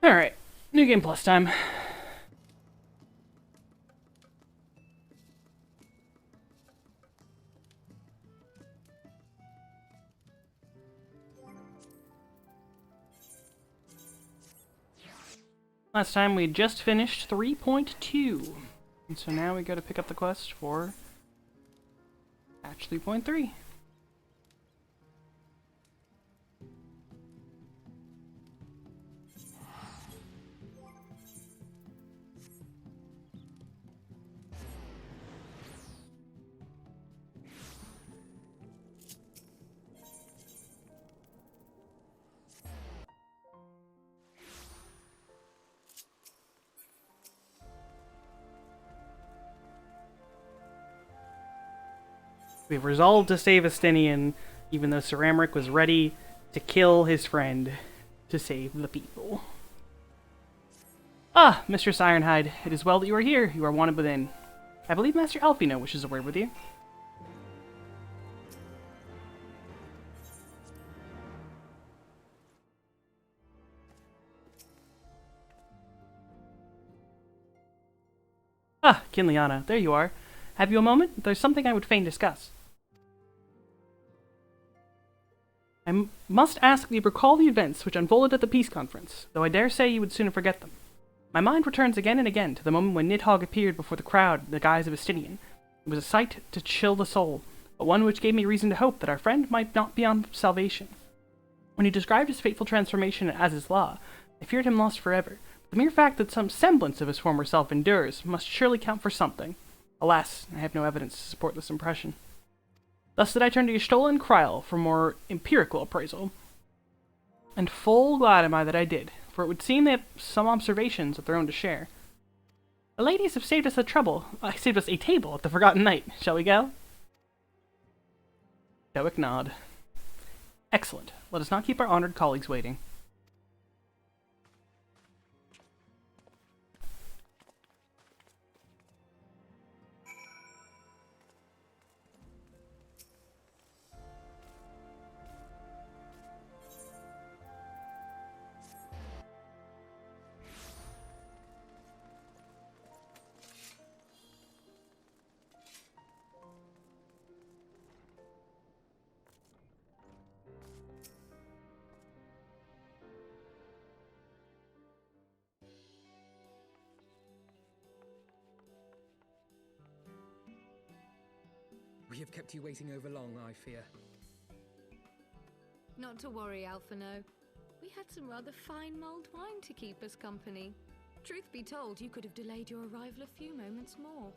Alright, new game plus time. Last time we just finished 3.2. And so now we gotta pick up the quest for patch 3.3. We've resolved to save Estinian, even though Sir Amric was ready to kill his friend to save the people. Ah, Mistress Ironhide, it is well that you are here. You are wanted within. I believe Master Alfino wishes a word with you. Ah, Kinliana, there you are. Have you a moment? There's something I would fain discuss. I must ask that you recall the events which unfolded at the peace conference, though I dare say you would sooner forget them. My mind returns again and again to the moment when Nidhogg appeared before the crowd in the guise of Estinian. It was a sight to chill the soul, but one which gave me reason to hope that our friend might not be on salvation. When he described his fateful transformation as his law, I feared him lost forever. The mere fact that some semblance of his former self endures must surely count for something. Alas, I have no evidence to support this impression. Thus did I turn to Y'shtola and Kryl for more empirical appraisal. And full glad am I that I did, for it would seem they have some observations of their own to share. The ladies have saved us a table at the Forgotten Night. Shall we go? Stoic nod. Excellent. Let us not keep our honored colleagues waiting. We have kept you waiting over long, I fear. Not to worry, Alphino. We had some rather fine mulled wine to keep us company. Truth be told, you could have delayed your arrival a few moments more.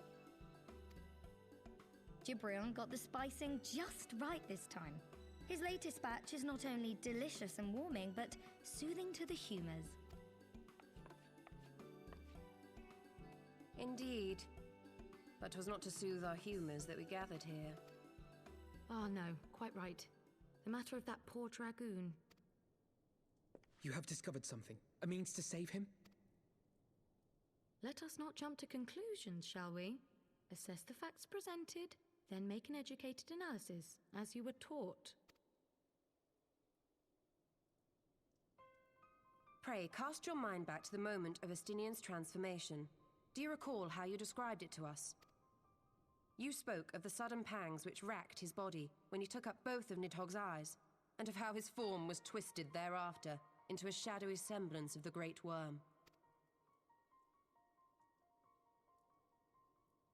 Gibrion got the spicing just right this time. His latest batch is not only delicious and warming, but soothing to the humours. Indeed. But 'twas not to soothe our humours that we gathered here. Ah, no, quite right. The matter of that poor dragoon. You have discovered something. A means to save him? Let us not jump to conclusions, shall we? Assess the facts presented, then make an educated analysis, as you were taught. Pray, cast your mind back to the moment of Estinian's transformation. Do you recall how you described it to us? You spoke of the sudden pangs which racked his body when he took up both of Nidhogg's eyes, and of how his form was twisted thereafter into a shadowy semblance of the great worm.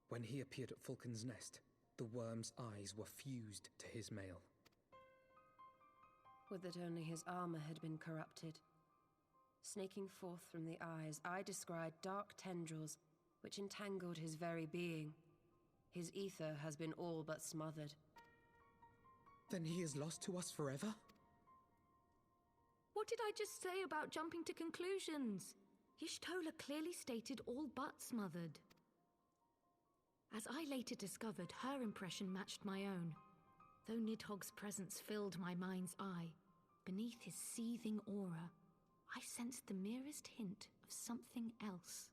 When he appeared at Falcon's Nest, the worm's eyes were fused to his mail. Would that only his armor had been corrupted. Snaking forth from the eyes, I descried dark tendrils which entangled his very being. His ether has been all but smothered. Then he is lost to us forever? What did I just say about jumping to conclusions? Y'shtola clearly stated all but smothered. As I later discovered, her impression matched my own. Though Nidhogg's presence filled my mind's eye, beneath his seething aura, I sensed the merest hint of something else.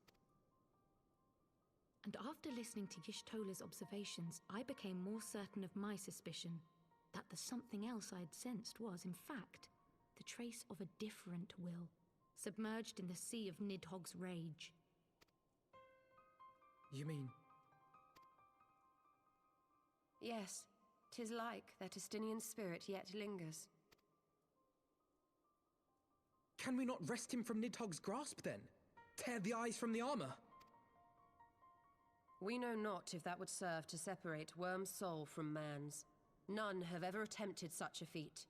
And after listening to Y'shtola's observations, I became more certain of my suspicion, that the something else I had sensed was, in fact, the trace of a different will, submerged in the sea of Nidhogg's rage. You mean... Yes, 'tis like that Estinian spirit yet lingers. Can we not wrest him from Nidhogg's grasp, then? Tear the eyes from the armor? We know not if that would serve to separate Worm's soul from man's. None have ever attempted such a feat.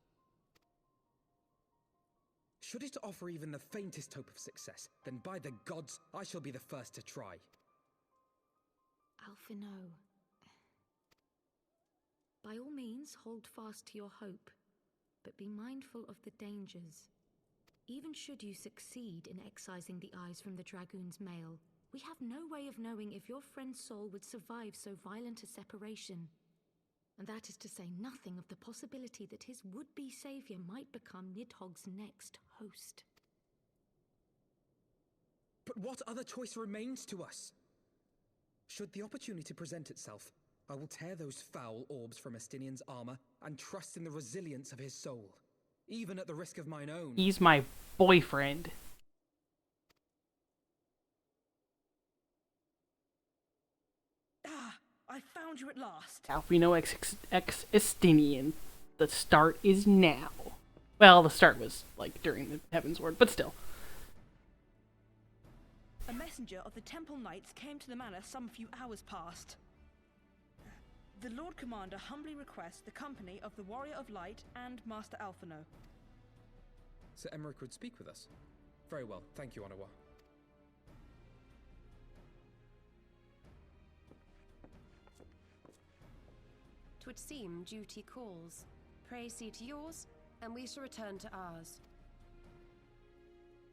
Should it offer even the faintest hope of success, then by the gods, I shall be the first to try. Alphino. By all means, hold fast to your hope, but be mindful of the dangers. Even should you succeed in excising the eyes from the Dragoon's mail, we have no way of knowing if your friend's soul would survive so violent a separation. And that is to say nothing of the possibility that his would-be savior might become Nidhogg's next host. But what other choice remains to us? Should the opportunity present itself, I will tear those foul orbs from Estinian's armor and trust in the resilience of his soul, even at the risk of mine own. He's my boyfriend. Ah, I found you at last. Alphino X Estinian. The start is now. Well, the start was, like, during the Heavensward, but still. A messenger of the Temple Knights came to the manor some few hours past. The Lord Commander humbly requests the company of the Warrior of Light and Master Alphino. Sir Emmerich would speak with us. Very well, thank you, Onawa. 'Twould seem duty calls. Pray see to yours, and we shall return to ours.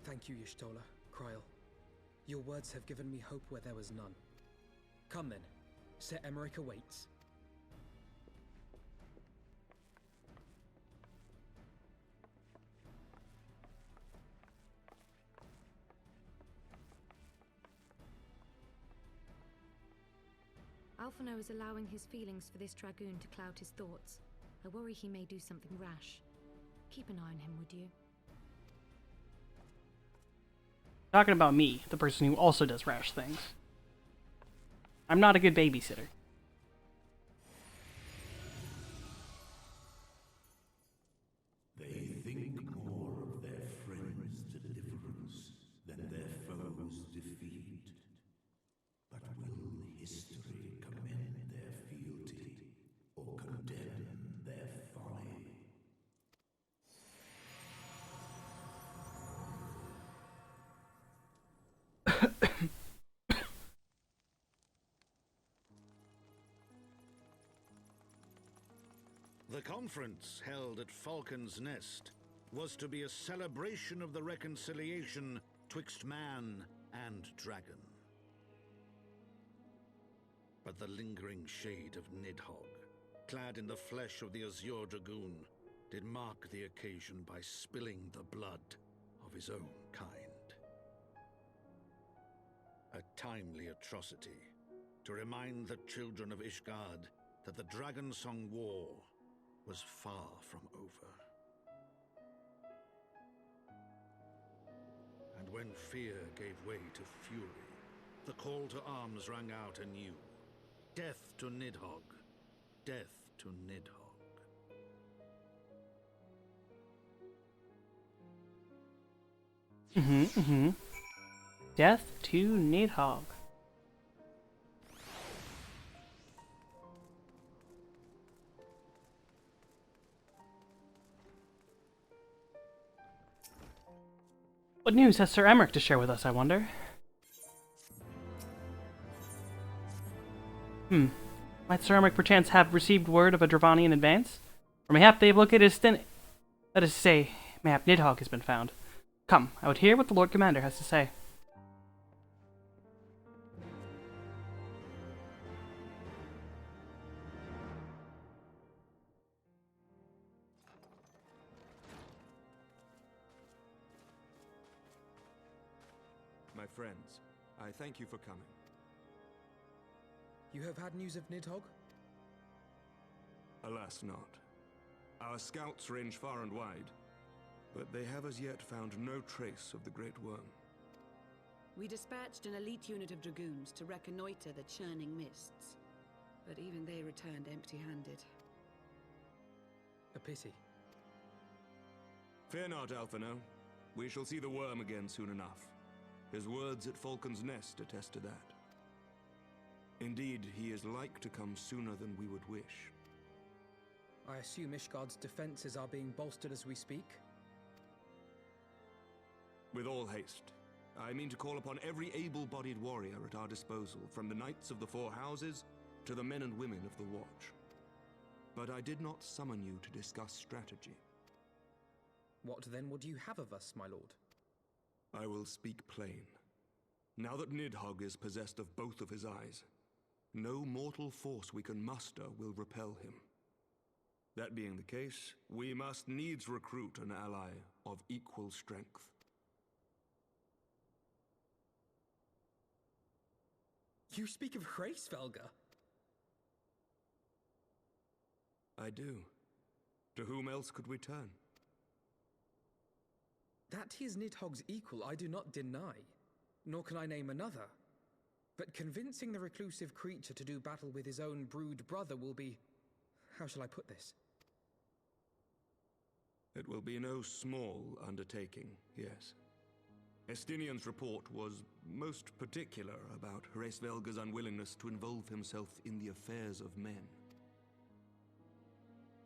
Thank you, Y'shtola, Kryl. Your words have given me hope where there was none. Come then, Sir Emmerich awaits. Alphino is allowing his feelings for this Dragoon to cloud his thoughts. I worry he may do something rash. Keep an eye on him, would you? Talking about me, the person who also does rash things. I'm not a good babysitter. They think more of their friends' deliverance than their foes' defeat. But will history commend their fealty or condemn their folly? The conference held at Falcon's Nest was to be a celebration of the reconciliation twixt man and dragon. But the lingering shade of Nidhogg, clad in the flesh of the Azure Dragoon, did mark the occasion by spilling the blood of his own kind. A timely atrocity to remind the children of Ishgard that the Dragonsong War was far from over. And when fear gave way to fury, the call to arms rang out anew. Death to Nidhogg. Death to Nidhogg. Death to Nidhogg. What news has Sir Emmerich to share with us, I wonder? Might Sir Emmerich perchance have received word of a Dravani in advance? Or mayhap they have located his that is to say, mayhap Nidhogg has been found. Come, I would hear what the Lord Commander has to say. My friends, I thank you for coming. You have had news of Nidhogg? Alas not. Our scouts range far and wide. but they have as yet found no trace of the Great Worm. We dispatched an elite unit of dragoons to reconnoiter the churning mists, but even they returned empty-handed. A pity. Fear not, Alphino. We shall see the worm again soon enough. His words at Falcon's Nest attest to that. Indeed, he is like to come sooner than we would wish. I assume Ishgard's defenses are being bolstered as we speak? With all haste. I mean to call upon every able-bodied warrior at our disposal, from the Knights of the Four Houses to the men and women of the Watch. But I did not summon you to discuss strategy. What then would you have of us, my lord? I will speak plain. Now that Nidhogg is possessed of both of his eyes, no mortal force we can muster will repel him. That being the case, we must needs recruit an ally of equal strength. You speak of Hraesvelgr? I do. To whom else could we turn? That he is Nidhogg's equal I do not deny, nor can I name another. But convincing the reclusive creature to do battle with his own brood brother will be... how shall I put this? It will be no small undertaking, yes. Estinian's report was most particular about Hraesvelgr's unwillingness to involve himself in the affairs of men.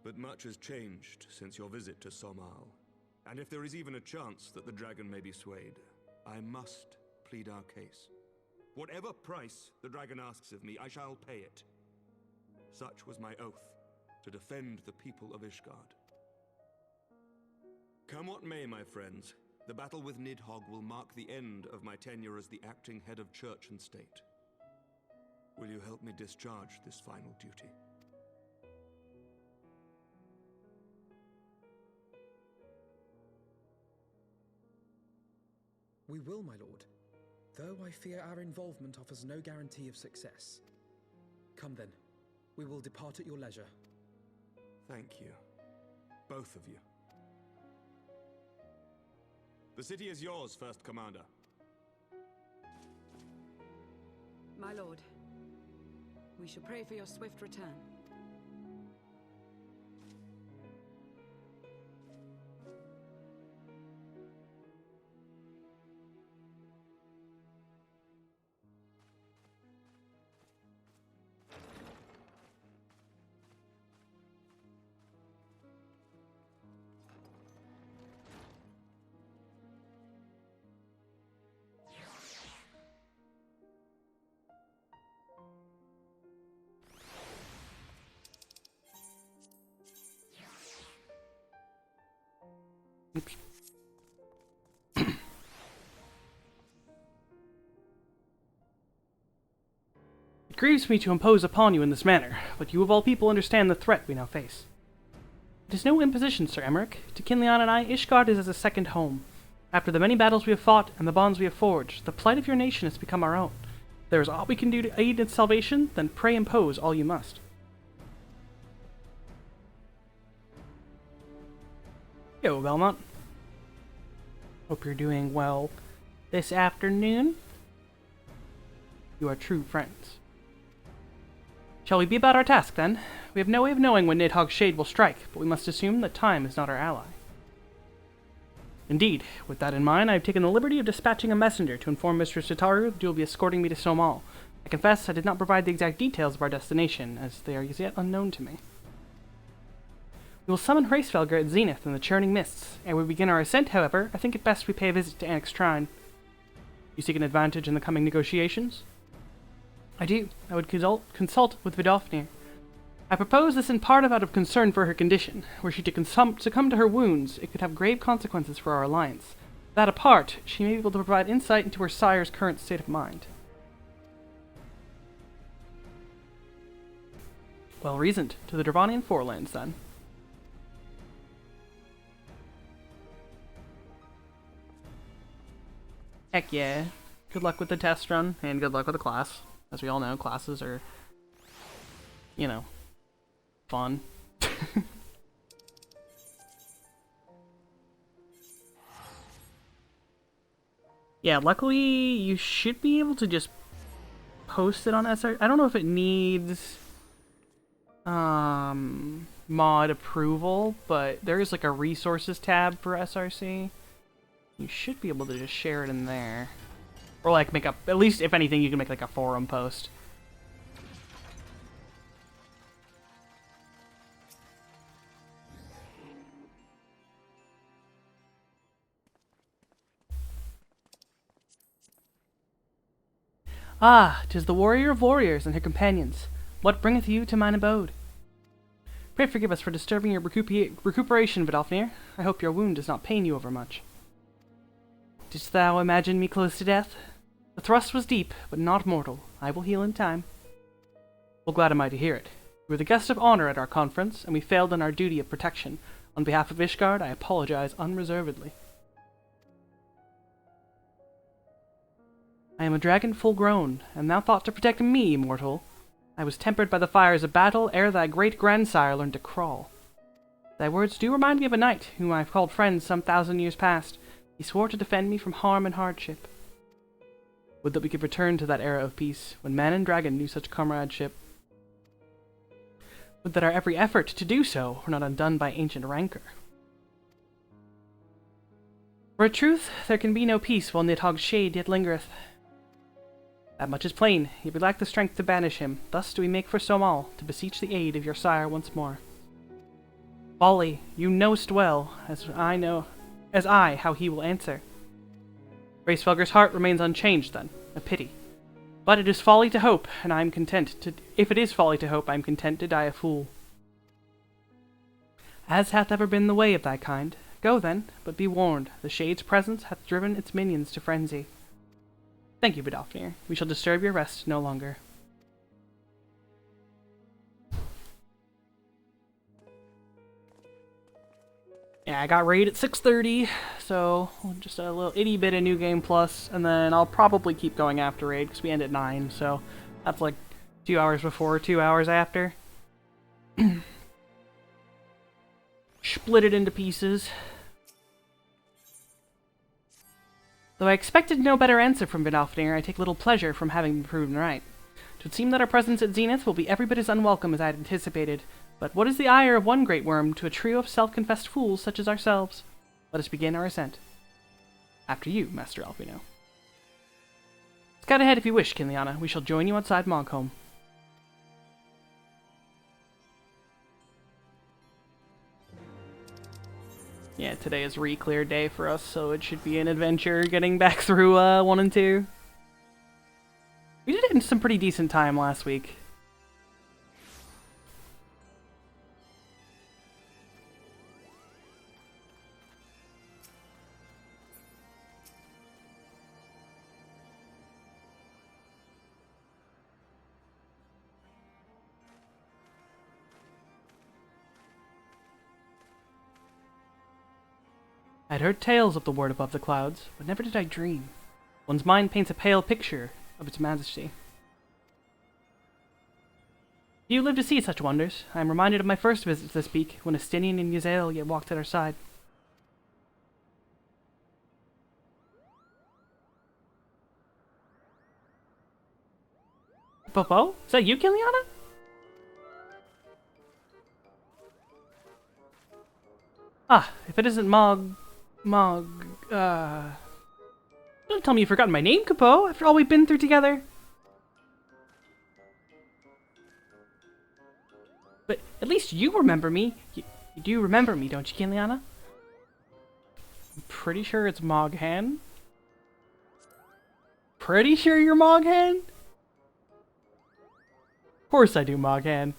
But much has changed since your visit to Somal, and if there is even a chance that the dragon may be swayed, I must plead our case. Whatever price the dragon asks of me, I shall pay it. Such was my oath, to defend the people of Ishgard. Come what may, my friends, the battle with Nidhogg will mark the end of my tenure as the acting head of church and state. Will you help me discharge this final duty? We will, my lord, though I fear our involvement offers no guarantee of success. Come then, we will depart at your leisure. Thank you, both of you. The city is yours, First Commander. My lord, we shall pray for your swift return. Oops. It grieves me to impose upon you in this manner, but you of all people understand the threat we now face. It is no imposition, Sir Emmerich. To Kinleon and I, Ishgard is as a second home. After the many battles we have fought and the bonds we have forged, the plight of your nation has become our own. If there is aught we can do to aid its salvation, then pray impose all you must. Yo, Belmont. Hope you're doing well this afternoon. You are true friends. Shall we be about our task, then? We have no way of knowing when Nidhogg's shade will strike, but we must assume that time is not our ally. Indeed, with that in mind, I have taken the liberty of dispatching a messenger to inform Mistress Tataru that you will be escorting me to Somal. I confess I did not provide the exact details of our destination, as they are as yet unknown to me. We will summon Hraesvelgr at Zenith in the churning mists. Ere we begin our ascent, however, I think it best we pay a visit to Annick's shrine. You seek an advantage in the coming negotiations? I do. I would consult with Vidofnir. I propose this in part out of concern for her condition. Were she to succumb to her wounds, it could have grave consequences for our alliance. That apart, she may be able to provide insight into her sire's current state of mind. Well reasoned. To the Dravanian Forelands, then. Heck yeah. Good luck with the test run, and good luck with the class. As we all know, classes are, you know, fun. Yeah, luckily you should be able to just post it on SR. I don't know if it needs mod approval, but there is like a resources tab for SRC. You should be able to just share it in there. Or like make up, at least if anything, you can make like a forum post. Ah, 'tis the warrior of warriors and her companions. What bringeth you to mine abode? Pray forgive us for disturbing your recuperation, Vidalfnir. I hope your wound does not pain you overmuch. Didst thou imagine me close to death? The thrust was deep, but not mortal. I will heal in time. Well, glad am I to hear it. You were the guest of honor at our conference, and we failed in our duty of protection. On behalf of Ishgard, I apologize unreservedly. I am a dragon full grown, and thou thought to protect me, mortal. I was tempered by the fires of battle ere thy great-grandsire learned to crawl. Thy words do remind me of a knight, whom I have called friend some 1,000 years past. He swore to defend me from harm and hardship. Would that we could return to that era of peace, when man and dragon knew such comradeship. Would that our every effort to do so were not undone by ancient rancor. For a truth, there can be no peace while Nidhogg's shade yet lingereth. That much is plain, yet we lack the strength to banish him. Thus do we make for Somal, to beseech the aid of your sire once more. Folly, you knowst well, as I, how he will answer. Racefelger's heart remains unchanged, then. A pity. But it is folly to hope, and I am content to... If it is folly to hope, I am content to die a fool. As hath ever been the way of thy kind. Go, then, but be warned. The Shade's presence hath driven its minions to frenzy. Thank you, Vidalfnir. We shall disturb your rest no longer. Yeah, I got raid at 6:30, so just a little itty bit of New Game Plus, and then I'll probably keep going after raid, because we end at 9, so that's like 2 hours before, 2 hours after. Split it into pieces. Though I expected no better answer from Vidalfnir, I take little pleasure from having been proven right. It would seem that our presence at Zenith will be every bit as unwelcome as I had anticipated, but what is the ire of one great worm to a trio of self-confessed fools such as ourselves? Let us begin our ascent. After you, Master Alphino. Scout ahead if you wish, Kinliana. We shall join you outside Mogholm. Yeah, today is re-clear day for us, so it should be an adventure getting back through 1 and 2. We did it in some pretty decent time last week. I'd heard tales of the word above the clouds, but never did I dream. One's mind paints a pale picture of its majesty. You live to see such wonders. I am reminded of my first visit to this peak, when Estinian and Yazael yet walked at our side. Popo? Is that you, Kiliana? Ah, if it isn't don't tell me you've forgotten my name, Capo, after all we've been through together. But at least you remember me. You do remember me, don't you, Kiliana? I'm pretty sure it's Moghan. Pretty sure you're Moghan? Of course I do, Moghan.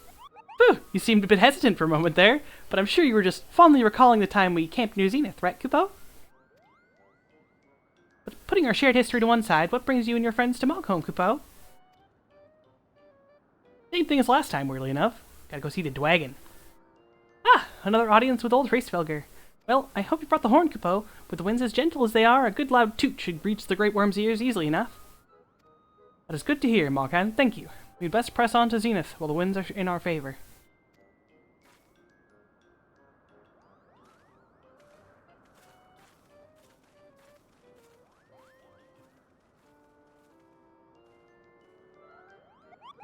Whew, you seemed a bit hesitant for a moment there, but I'm sure you were just fondly recalling the time we camped near Zenith, right, Kupo? But putting our shared history to one side, what brings you and your friends to Mogholm, Kupo? Same thing as last time, weirdly enough. Gotta go see the Dwagon. Ah, another audience with old Racefelger. Well, I hope you brought the horn, Kupo. With the winds as gentle as they are, a good loud toot should reach the Great Worm's ears easily enough. That is good to hear, Moghan. Thank you. We'd best press on to Zenith while the winds are in our favor.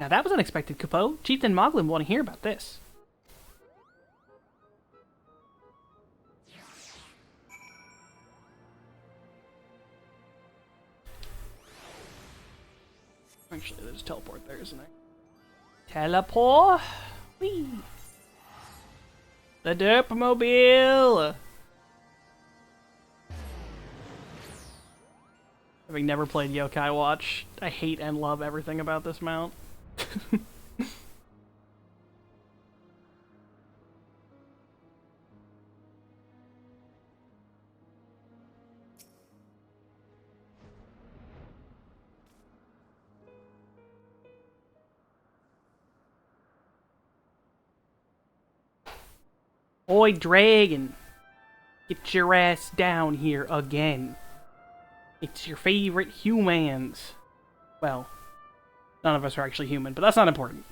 Now that was unexpected, Kupo. Chieftain Moglin will want to hear about this. Actually, there's a teleport there, isn't there? Teleport? Whee! The Derpmobile! Having never played Yokai Watch, I hate and love everything about this mount. Oi, Dragon! Get your ass down here again. It's your favorite humans. Well, none of us are actually human, but that's not important.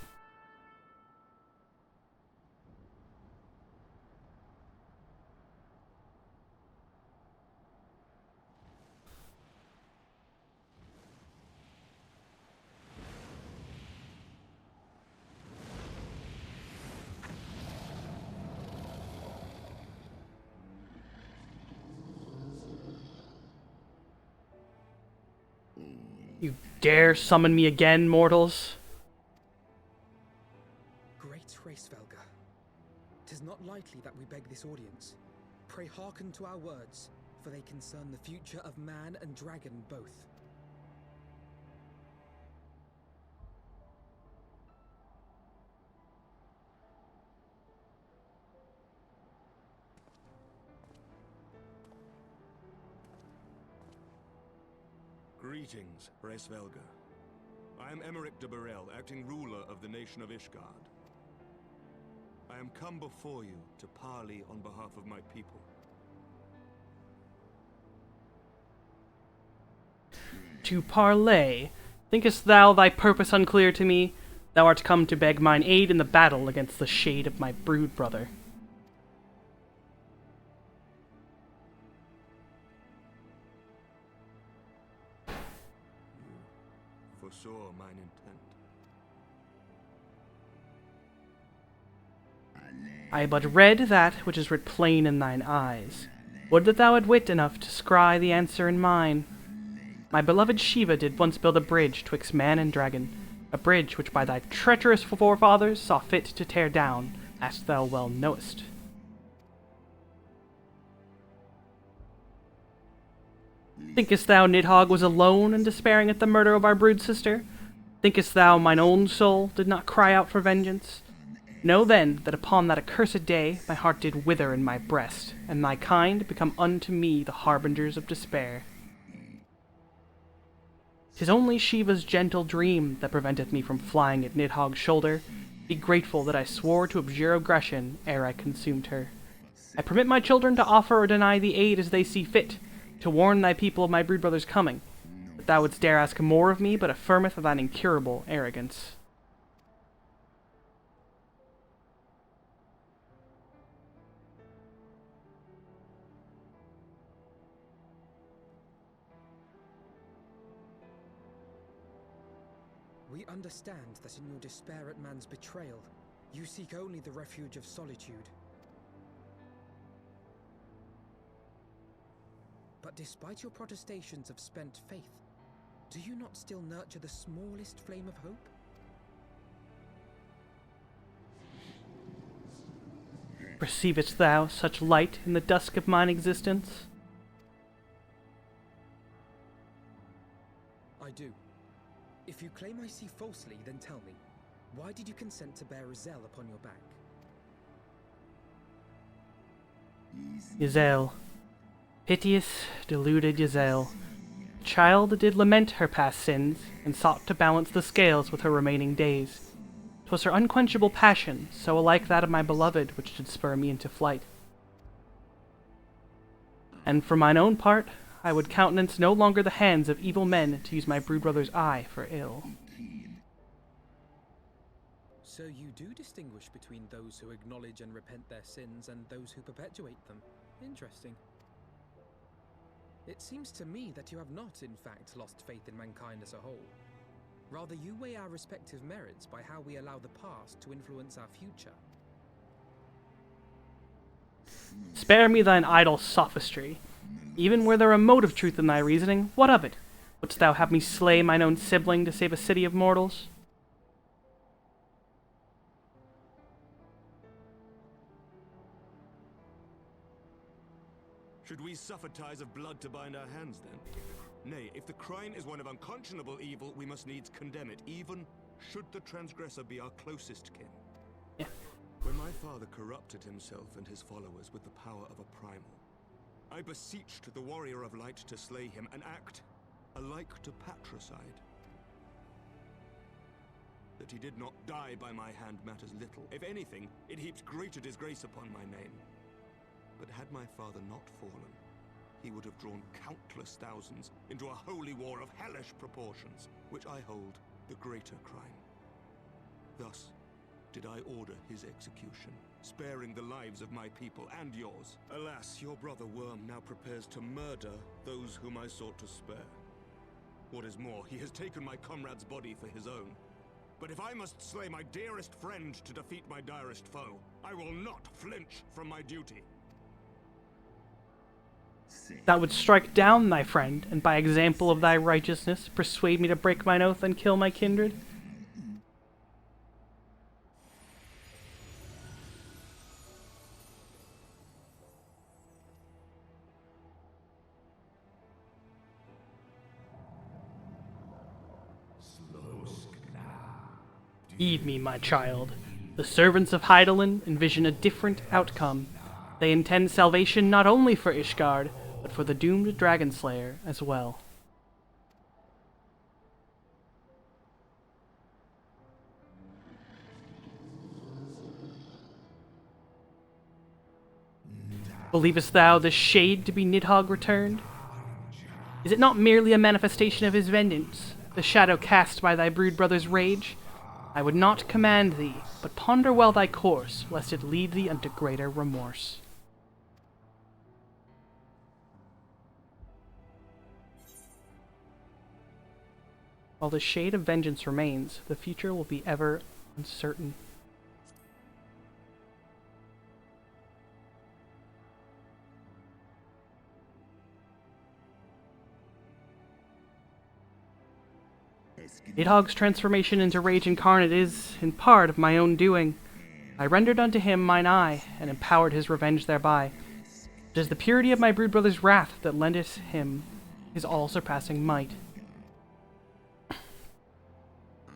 You dare summon me again, mortals? Great Racevelga, 'tis not lightly that we beg this audience. Pray hearken to our words, for they concern the future of man and dragon both. Greetings, Racevelga. I am Emmerich de Burrell, acting ruler of the nation of Ishgard. I am come before you to parley on behalf of my people. To parley? Thinkest thou thy purpose unclear to me? Thou art come to beg mine aid in the battle against the shade of my brood brother. You foresaw mine intent. I but read that which is writ plain in thine eyes. Would that thou had wit enough to scry the answer in mine. My beloved Shiva did once build a bridge twixt man and dragon, a bridge which by thy treacherous forefathers saw fit to tear down, as thou well knowest. Thinkest thou Nidhogg was alone in despairing at the murder of our brood sister? Thinkest thou mine own soul did not cry out for vengeance? Know then that upon that accursed day my heart did wither in my breast, and thy kind become unto me the harbingers of despair. 'Tis only Shiva's gentle dream that preventeth me from flying at Nidhogg's shoulder. Be grateful that I swore to abjure aggression ere I consumed her. I permit my children to offer or deny thee aid as they see fit, to warn thy people of my brood brother's coming. But thou wouldst dare ask more of me, but affirmeth of thine incurable arrogance. We understand that in your despair at man's betrayal, you seek only the refuge of solitude. But despite your protestations of spent faith, do you not still nurture the smallest flame of hope? Perceivest thou such light in the dusk of mine existence? I do. If you claim I see falsely, then tell me, why did you consent to bear Giselle upon your back? Giselle. Piteous, deluded Giselle. The child did lament her past sins, and sought to balance the scales with her remaining days. 'Twas her unquenchable passion, so alike that of my beloved, which did spur me into flight. And for mine own part, I would countenance no longer the hands of evil men to use my brood brother's eye for ill. So you do distinguish between those who acknowledge and repent their sins and those who perpetuate them. Interesting. It seems to me that you have not, in fact, lost faith in mankind as a whole. Rather, you weigh our respective merits by how we allow the past to influence our future. Spare me thine idle sophistry. Even were there a mote of truth in thy reasoning, what of it? Wouldst thou have me slay mine own sibling to save a city of mortals? Should we suffer ties of blood to bind our hands, then? Nay, if the crime is one of unconscionable evil, we must needs condemn it, even should the transgressor be our closest kin. Yeah. When my father corrupted himself and his followers with the power of a primal, I beseeched the warrior of light to slay him, an act alike to patricide. That he did not die by my hand matters little. If anything, it heaps greater disgrace upon my name. But had my father not fallen, he would have drawn countless thousands into a holy war of hellish proportions, which I hold the greater crime. Thus did I order his execution, sparing the lives of my people and yours. Alas, your brother Worm now prepares to murder those whom I sought to spare. What is more, he has taken my comrade's body for his own. But if I must slay my dearest friend to defeat my direst foe, I will not flinch from my duty. That would strike down thy friend, and by example of thy righteousness, persuade me to break mine oath and kill my kindred? Heed me, my child. The servants of Hydaelyn envision a different outcome. They intend salvation not only for Ishgard, but for the doomed Dragon Slayer as well. Believest thou the shade to be Nidhogg returned? Is it not merely a manifestation of his vengeance, the shadow cast by thy brood brother's rage? I would not command thee, but ponder well thy course, lest it lead thee unto greater remorse. While the shade of vengeance remains, the future will be ever uncertain. Nidhogg's transformation into Rage Incarnate is, in part, of my own doing. I rendered unto him mine eye, and empowered his revenge thereby. It is the purity of my brood brother's wrath that lendeth him his all-surpassing might.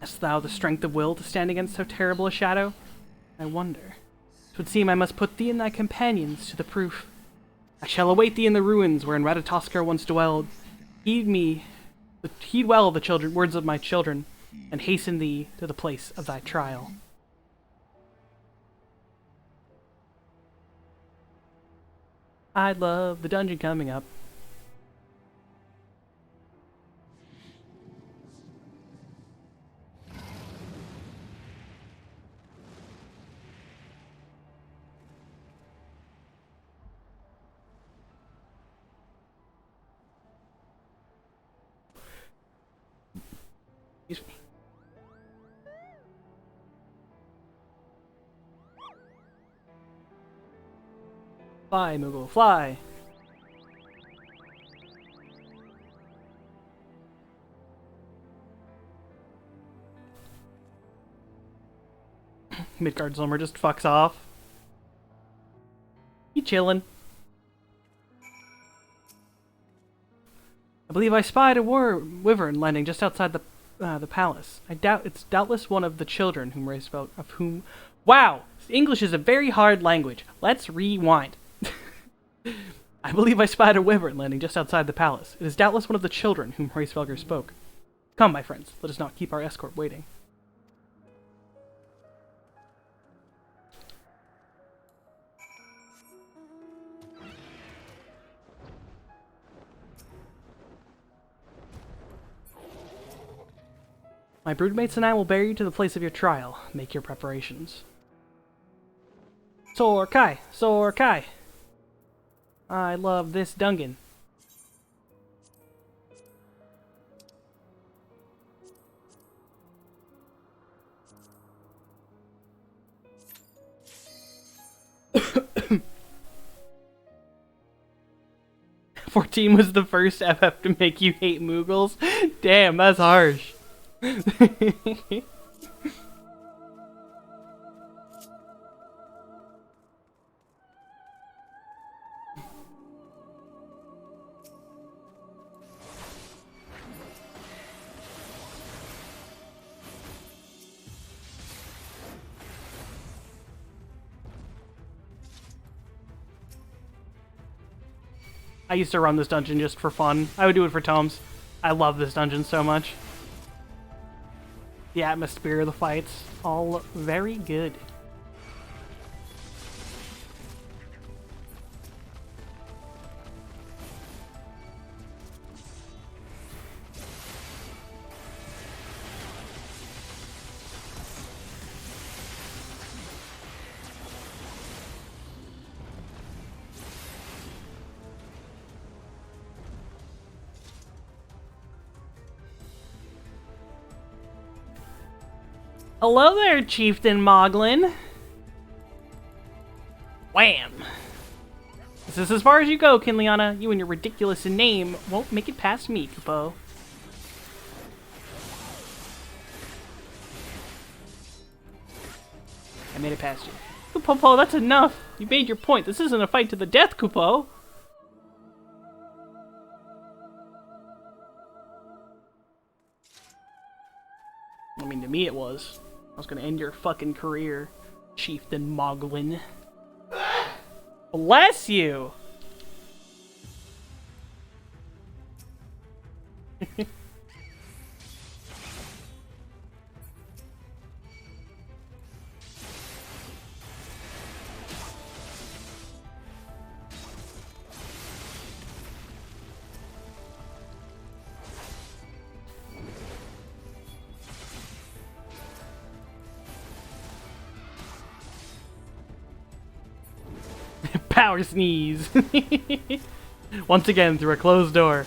Hast thou the strength of will to stand against so terrible a shadow? I wonder. 'Twould seem I must put thee and thy companions to the proof. I shall await thee in the ruins wherein Ratatoskr once dwelled. Heed well the words of my children, and hasten thee to the place of thy trial. I love the dungeon coming up. Excuse me. Fly, Moogle, fly! Midgard Zilmer just fucks off. He chillin'. I believe I spied a wyvern landing just outside the palace. I doubt it's doubtless one of the children whom Raisfeld of whom. Wow, English is a very hard language. Let's rewind. I believe I spied a wyvern landing just outside the palace. It is doubtless one of the children whom Hraesvelgr spoke. Come, my friends, let us not keep our escort waiting. My broodmates and I will bear you to the place of your trial. Make your preparations. Sor Kai! Sor Kai! I love this dungeon. 14 was the first FF to make you hate Moogles? Damn, that's harsh. I used to run this dungeon just for fun. I would do it for Tomes. I love this dungeon so much. The atmosphere of the fights, all very good. Hello there, Chieftain Moglin. Wham! This is as far as you go, Kinliana. You and your ridiculous name won't make it past me, Kupo. I made it past you. Kupo, that's enough. You made your point. This isn't a fight to the death, Kupo. I mean, to me it was. I was gonna end your fucking career, Chieftain Moglin. Bless you! Power sneeze! Once again, through a closed door.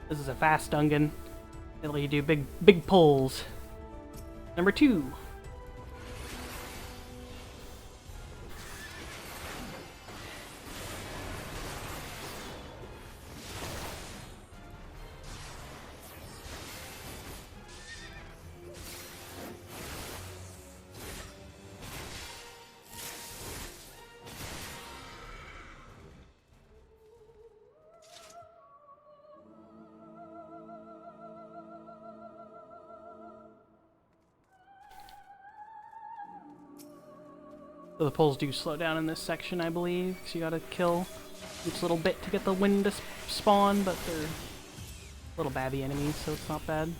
This is a fast Dungan. It'll let you do big pulls. Number 2. So the pulls do slow down in this section, I believe, because you gotta kill each little bit to get the wind to spawn, but they're little babby enemies, so it's not bad.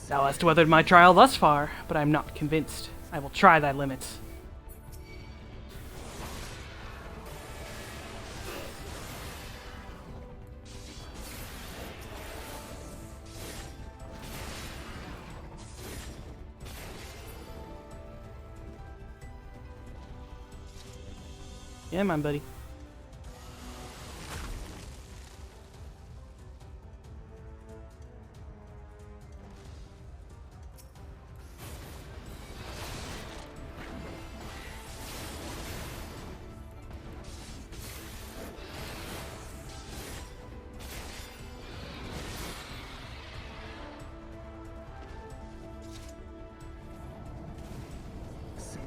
Thou hast weathered my trial thus far, but I am not convinced. I will try thy limits. Yeah, man, buddy.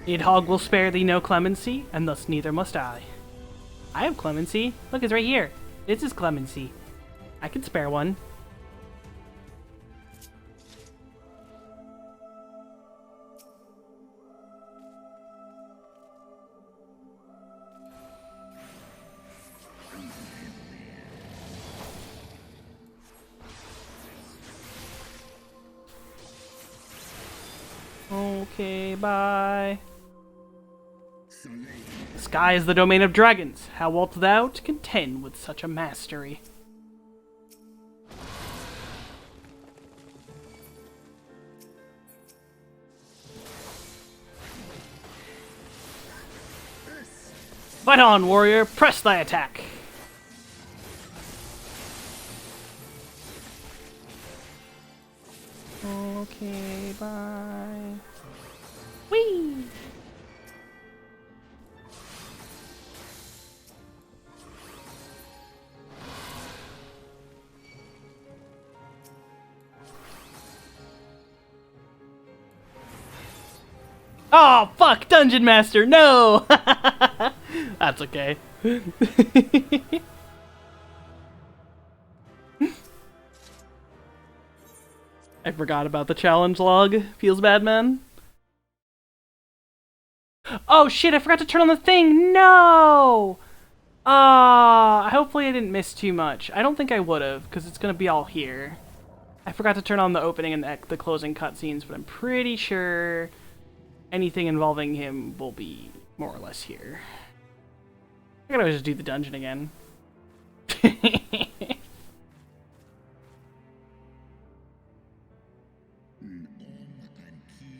Nidhogg will spare thee no clemency, and thus neither must I. I have clemency. Look, it's right here. This is clemency. I can spare one. Okay, bye. The sky is the domain of dragons. How wilt thou to contend with such a mastery? Fight on, warrior! Press thy attack! Okay, bye. Whee! Oh, fuck! Dungeon Master, no! That's okay. I forgot about the challenge log. Feels bad, man. Oh shit, I forgot to turn on the thing! No! Hopefully I didn't miss too much. I don't think I would've, because it's gonna be all here. I forgot to turn on the opening and the closing cutscenes, but I'm pretty sure anything involving him will be more or less here. I gotta just do the dungeon again.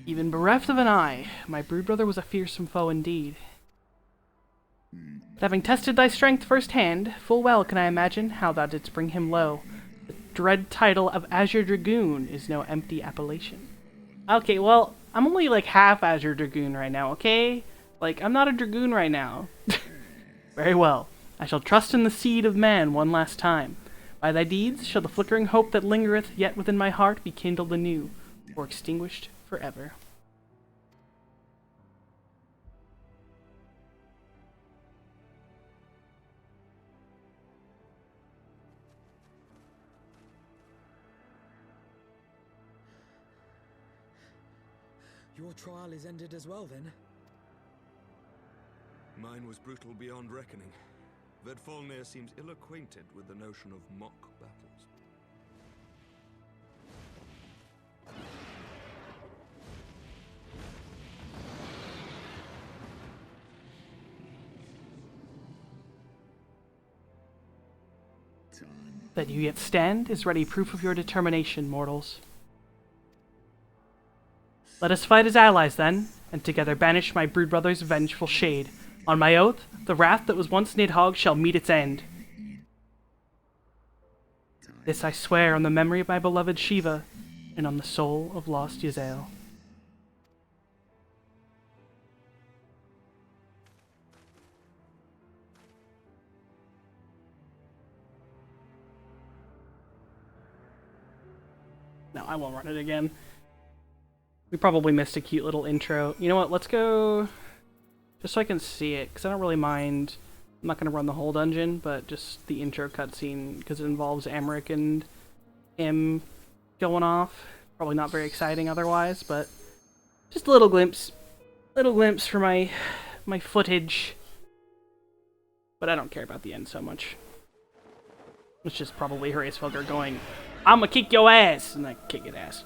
Even bereft of an eye, my broodbrother was a fearsome foe indeed. But having tested thy strength firsthand, full well can I imagine how thou didst bring him low. The dread title of Azure Dragoon is no empty appellation. Okay, well, I'm only like half Azure Dragoon right now, okay? Like, I'm not a Dragoon right now. Very well. I shall trust in the seed of man one last time. By thy deeds shall the flickering hope that lingereth yet within my heart be kindled anew, or extinguished forever. Your trial is ended as well, then? Mine was brutal beyond reckoning. Vedfalnir seems ill-acquainted with the notion of mock battles. That you yet stand is ready proof of your determination, mortals. Let us fight as allies, then, and together banish my broodbrother's vengeful shade. On my oath, the wrath that was once Nidhogg shall meet its end. This I swear on the memory of my beloved Shiva, and on the soul of lost Yazel. No, I won't run it again. We probably missed a cute little intro. You know what, let's go... just so I can see it, because I don't really mind... I'm not going to run the whole dungeon, but just the intro cutscene, because it involves Amric and him going off. Probably not very exciting otherwise, but... just a little glimpse. Little glimpse for my footage. But I don't care about the end so much. It's just probably Heavensward going, "I'ma kick your ass!" and I kick his ass.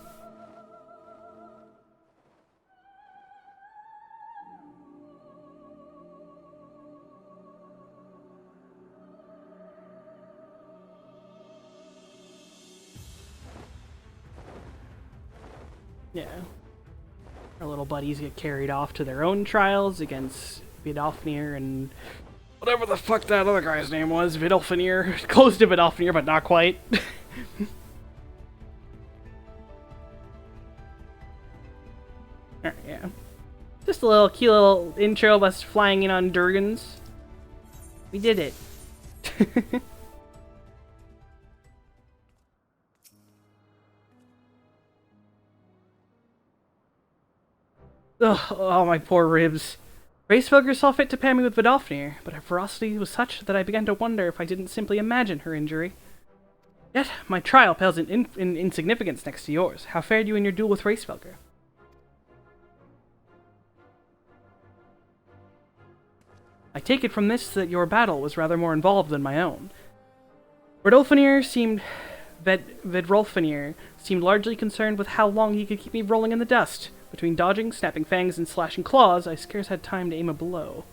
Yeah. Our little buddies get carried off to their own trials against Vidofnir and whatever the fuck that other guy's name was. Vidolfinir. Close to Vidolfinir, but not quite. Alright, yeah. Just a little cute little intro of us flying in on Durgans. We did it. Ugh, oh, my poor ribs. Heavensward saw fit to pair me with Vidofnir, but her ferocity was such that I began to wonder if I didn't simply imagine her injury. Yet, my trial pales in insignificance next to yours. How fared you in your duel with Heavensward? I take it from this that your battle was rather more involved than my own. Vedrolfinir seemed largely concerned with how long he could keep me rolling in the dust. Between dodging, snapping fangs, and slashing claws, I scarce had time to aim a blow.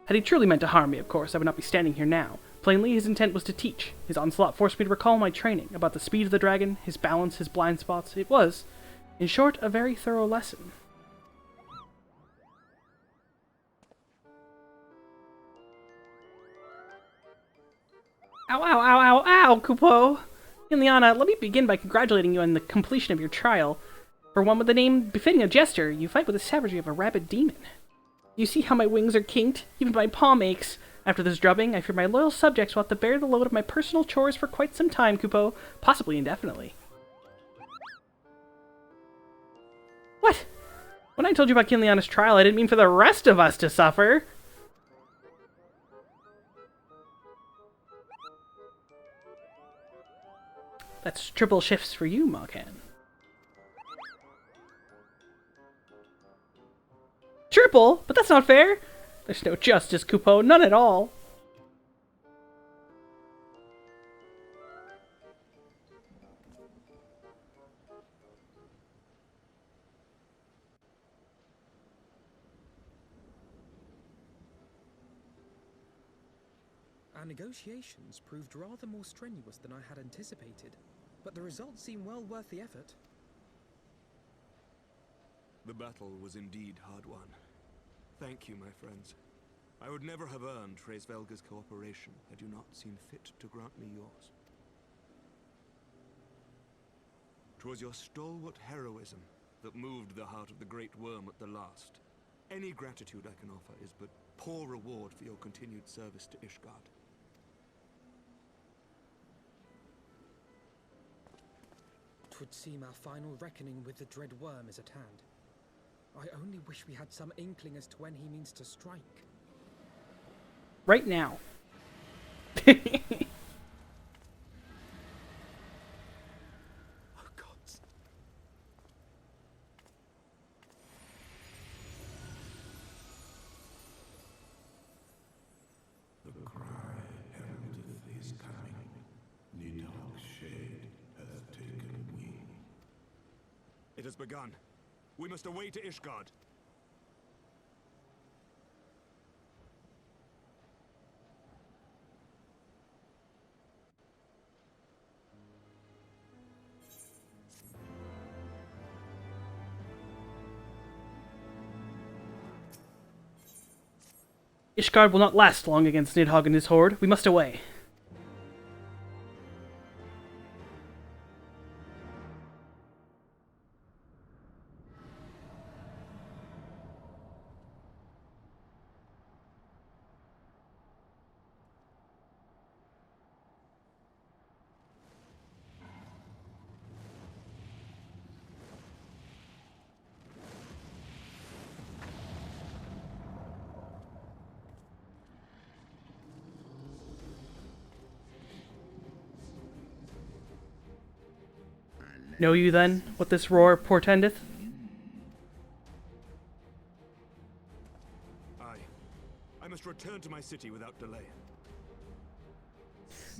Had he truly meant to harm me, of course, I would not be standing here now. Plainly, his intent was to teach. His onslaught forced me to recall my training, about the speed of the dragon, his balance, his blind spots. It was, in short, a very thorough lesson. Ow, ow, ow, ow, ow, Kupo! Ileana, let me begin by congratulating you on the completion of your trial. For one with a name befitting a jester, you fight with the savagery of a rabid demon. You see how my wings are kinked? Even my palm aches. After this drubbing, I fear my loyal subjects will have to bear the load of my personal chores for quite some time, Kupo. Possibly indefinitely. What? When I told you about Kinliana's trial, I didn't mean for the rest of us to suffer. That's triple shifts for you, Makan. Triple? But that's not fair! There's no justice, Kupo. None at all. Our negotiations proved rather more strenuous than I had anticipated, but the results seem well worth the effort. The battle was indeed hard won. Thank you, my friends. I would never have earned Hraesvelga's cooperation had you not seen fit to grant me yours. 'Twas your stalwart heroism that moved the heart of the Great Worm at the last. Any gratitude I can offer is but poor reward for your continued service to Ishgard. 'Twould seem our final reckoning with the dread worm is at hand. I only wish we had some inkling as to when he means to strike. Right now. Oh gods. The cry heraldeth his coming. Nidhogg's shade hath taken wing. It has begun. We must away to Ishgard. Ishgard will not last long against Nidhogg and his horde. We must away. Know you, then, what this roar portendeth? Aye. I must return to my city without delay.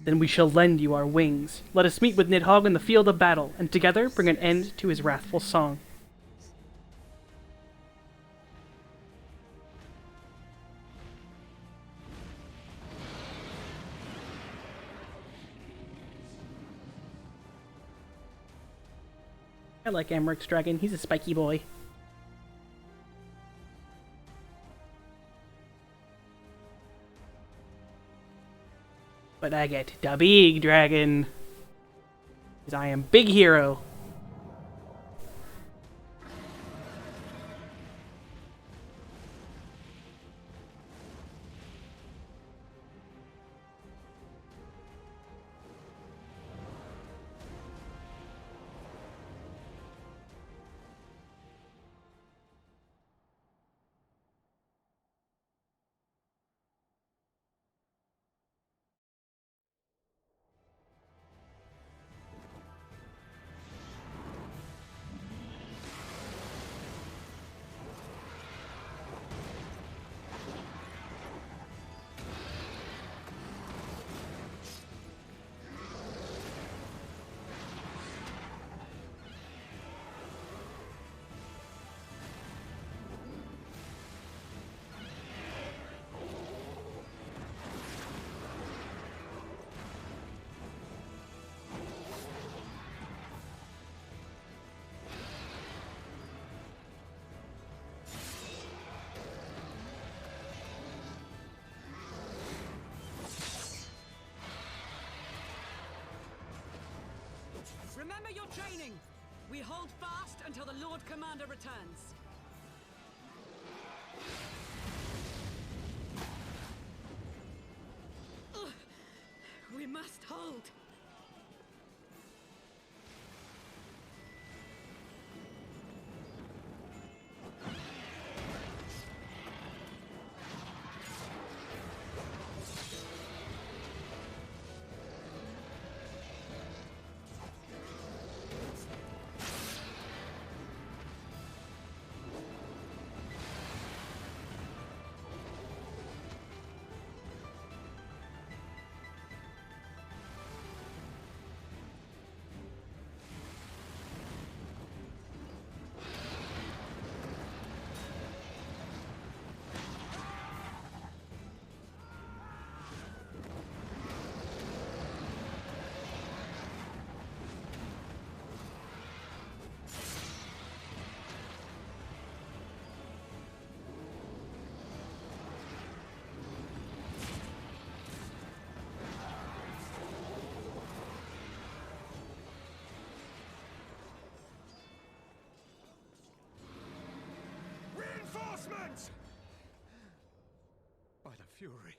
Then we shall lend you our wings. Let us meet with Nidhogg in the field of battle, and together bring an end to his wrathful song. I like Amaric's dragon. He's a spiky boy. But I get the big dragon. Because I am big hero. Remember your training! We hold fast until the Lord Commander returns. Ugh. We must hold. Reinforcements! By the Fury,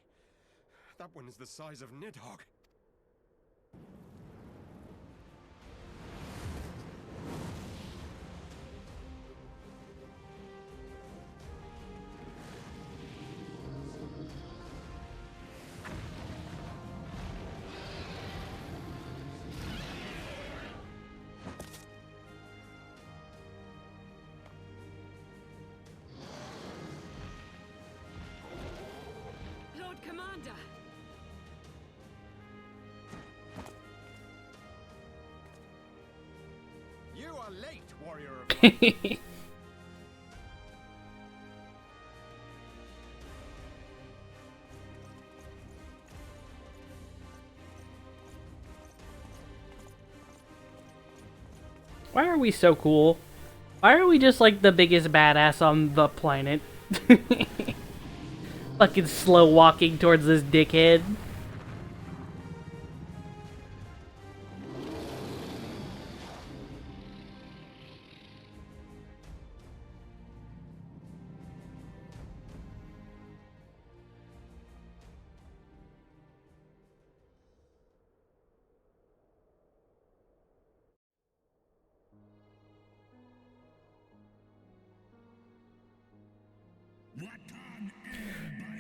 that one is the size of Nidhogg. Lord Commander! You are late, warrior of light. Why are we so cool? Why are we just like the biggest badass on the planet? Fucking slow walking towards this dickhead.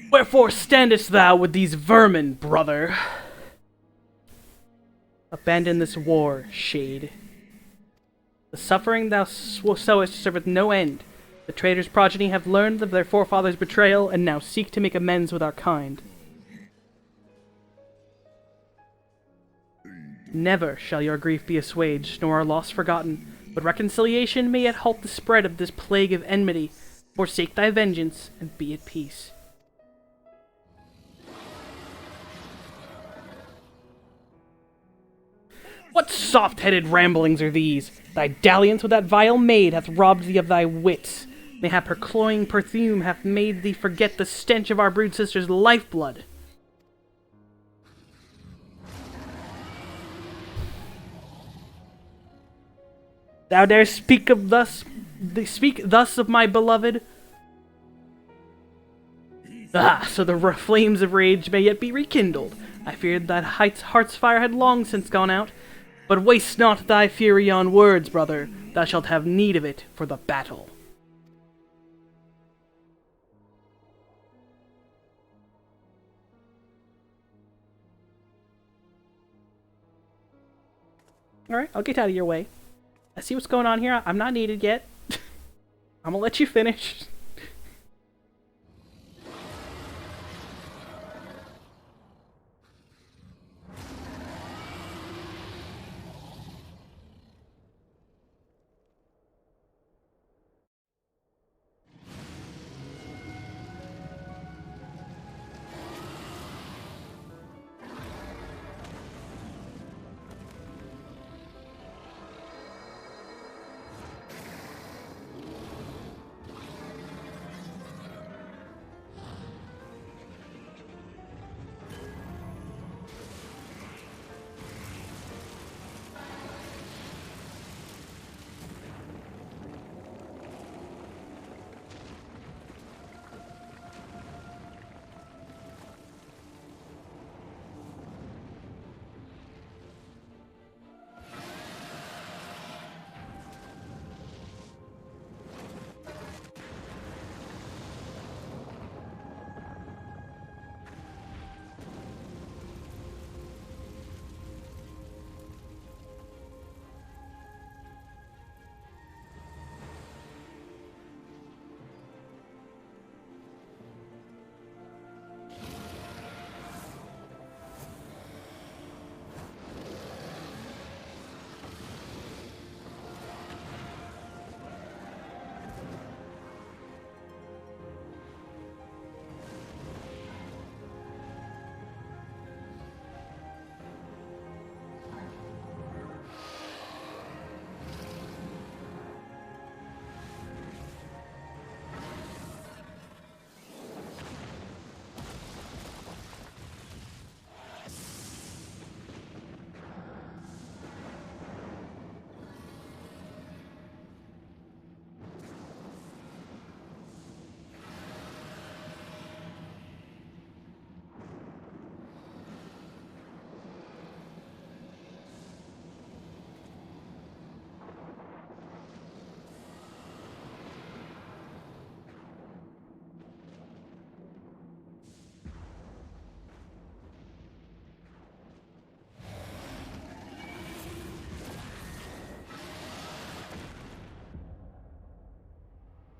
Wherefore standest thou with these vermin, brother? Abandon this war, shade. The suffering thou sowest serveth no end. The traitor's progeny have learned of their forefathers' betrayal, and now seek to make amends with our kind. Never shall your grief be assuaged, nor our loss forgotten, but reconciliation may yet halt the spread of this plague of enmity. Forsake thy vengeance, and be at peace. What soft-headed ramblings are these? Thy dalliance with that vile maid hath robbed thee of thy wits. Mayhap her cloying perfume hath made thee forget the stench of our brood sister's lifeblood. Thou darest speak thus of my beloved? Ah, so the flames of rage may yet be rekindled. I feared that heart's fire had long since gone out. But waste not thy fury on words, brother. Thou shalt have need of it for the battle. Alright, I'll get out of your way. I see what's going on here. I'm not needed yet. I'm gonna let you finish.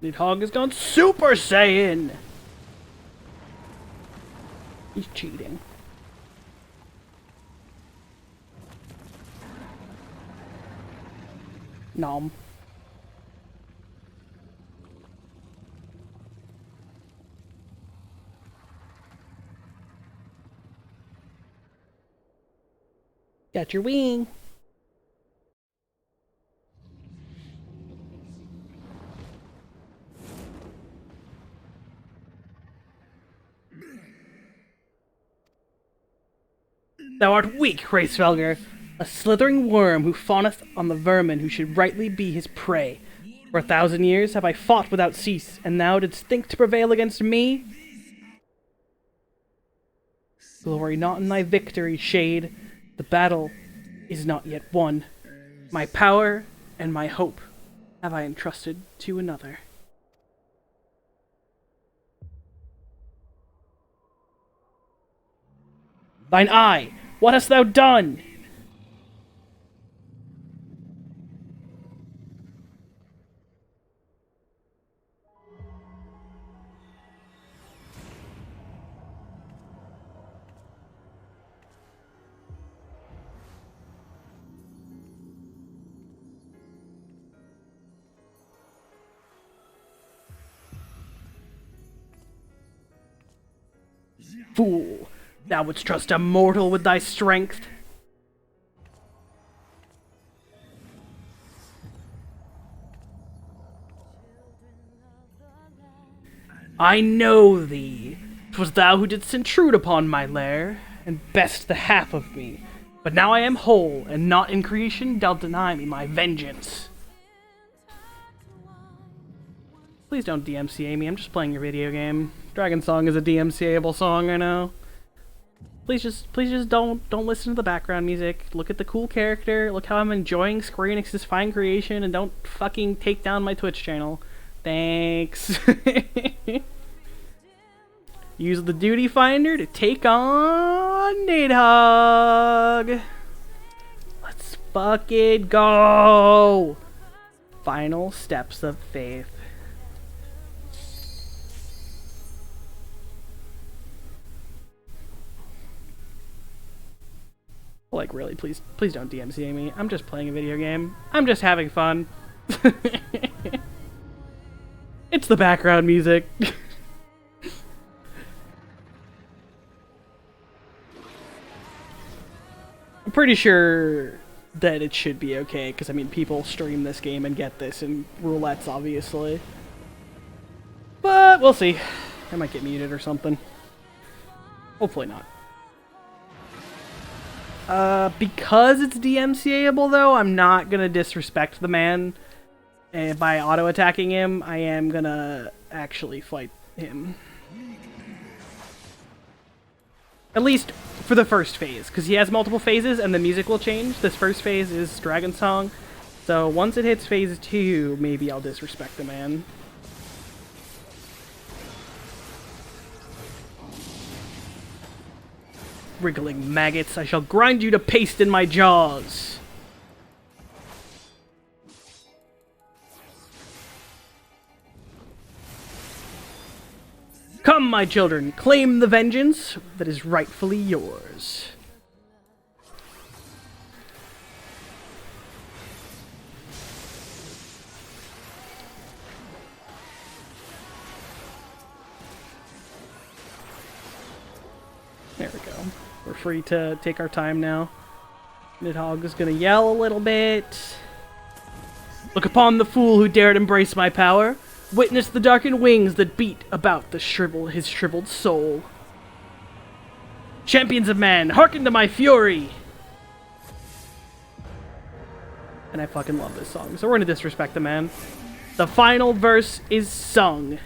Nidhogg has gone Super Saiyan! He's cheating. Nom. Got your wing. Thou art weak, Hraesvelgr, a slithering worm who fawneth on the vermin who should rightly be his prey. For 1,000 years have I fought without cease, and thou didst think to prevail against me? Glory not in thy victory, Shade. The battle is not yet won. My power and my hope have I entrusted to another. Thine eye, what hast thou done? Fool, thou wouldst trust a mortal with thy strength? I know thee. 'Twas thou who didst intrude upon my lair, and best the half of me. But now I am whole, and naught in creation shall deny me my vengeance. Please don't DMCA me, I'm just playing your video game. Dragonsong is a DMCA-able song, I know. Please just don't listen to the background music. Look at the cool character, look how I'm enjoying Square Enix's fine creation, and don't fucking take down my Twitch channel. Thanks. Use the duty finder to take on Nidhogg. Let's fucking go. Final steps of faith. Like, really, please don't DMCA me. I'm just playing a video game. I'm just having fun. It's the background music. I'm pretty sure that it should be okay, because, I mean, people stream this game and get this in roulettes, obviously. But we'll see. I might get muted or something. Hopefully not. Because it's DMCA-able, though, I'm not gonna disrespect the man. And by auto-attacking him, I am gonna actually fight him. At least for the first phase, because he has multiple phases and the music will change. This first phase is Dragonsong, so once it hits phase 2, maybe I'll disrespect the man. Wriggling maggots, I shall grind you to paste in my jaws. Come, my children, claim the vengeance that is rightfully yours. There we go. We're free to take our time now. Nidhogg is gonna yell a little bit. Look upon the fool who dared embrace my power. Witness the darkened wings that beat about his shriveled soul. Champions of man, hearken to my fury! And I fucking love this song, so we're gonna disrespect the man. The final verse is sung.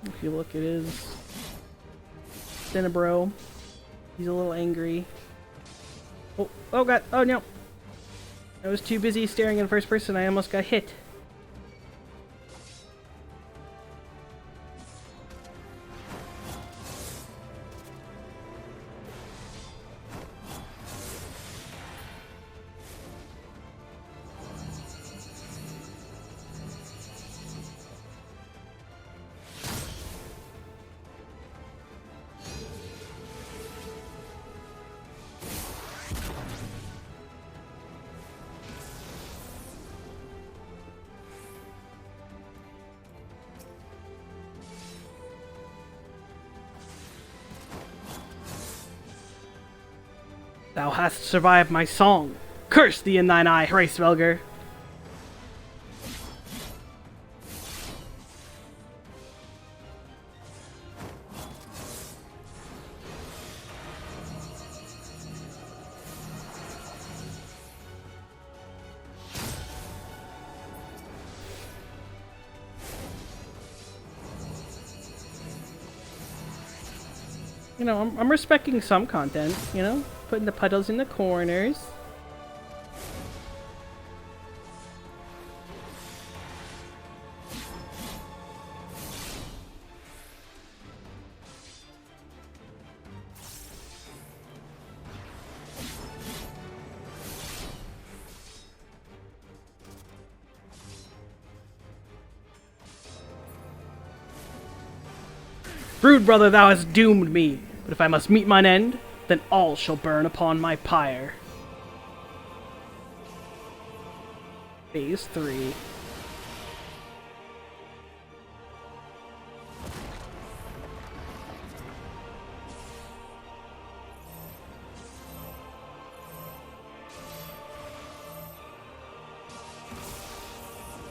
If you look at his Cinnabro, he's a little angry. Oh god, oh no! I was too busy staring in first person, I almost got hit. Thou hast survived my song. Curse thee in thine eye, Hraesvelgr. You know, I'm respecting some content, you know? Putting the puddles in the corners. Brood brother, thou hast doomed me, but if I must meet mine end, then all shall burn upon my pyre. Phase 3.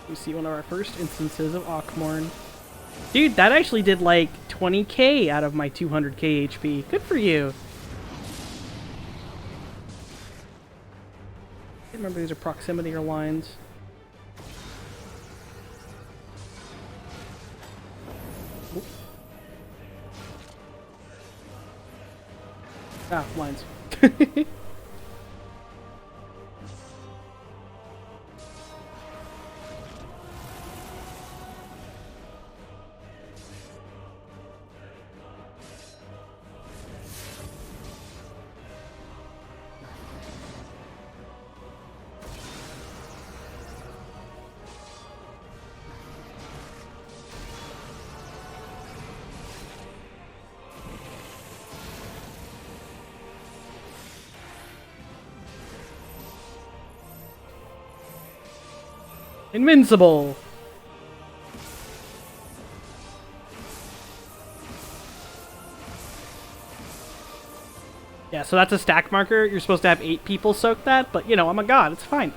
We see one of our first instances of Ockmorn. Dude, that actually did like 20k out of my 200k HP. Good for you. I remember these are proximity or lines. Oop. Ah, lines. Invincible! Yeah, so that's a stack marker. You're supposed to have 8 people soak that, but you know, I'm a god. It's fine.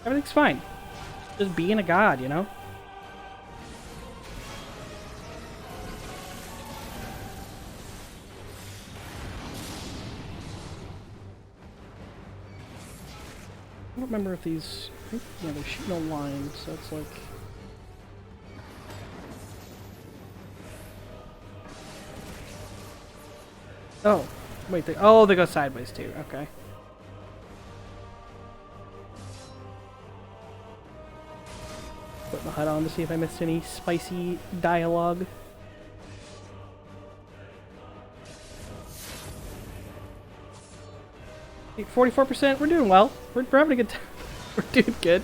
Everything's fine. Just being a god, you know? I don't remember if these... I think, yeah, they're shooting a line, so it's like... Oh, wait, they go sideways too, okay. Put my HUD on to see if I missed any spicy dialogue. Hey, 44%, we're doing well. We're having a good time. We're doing good.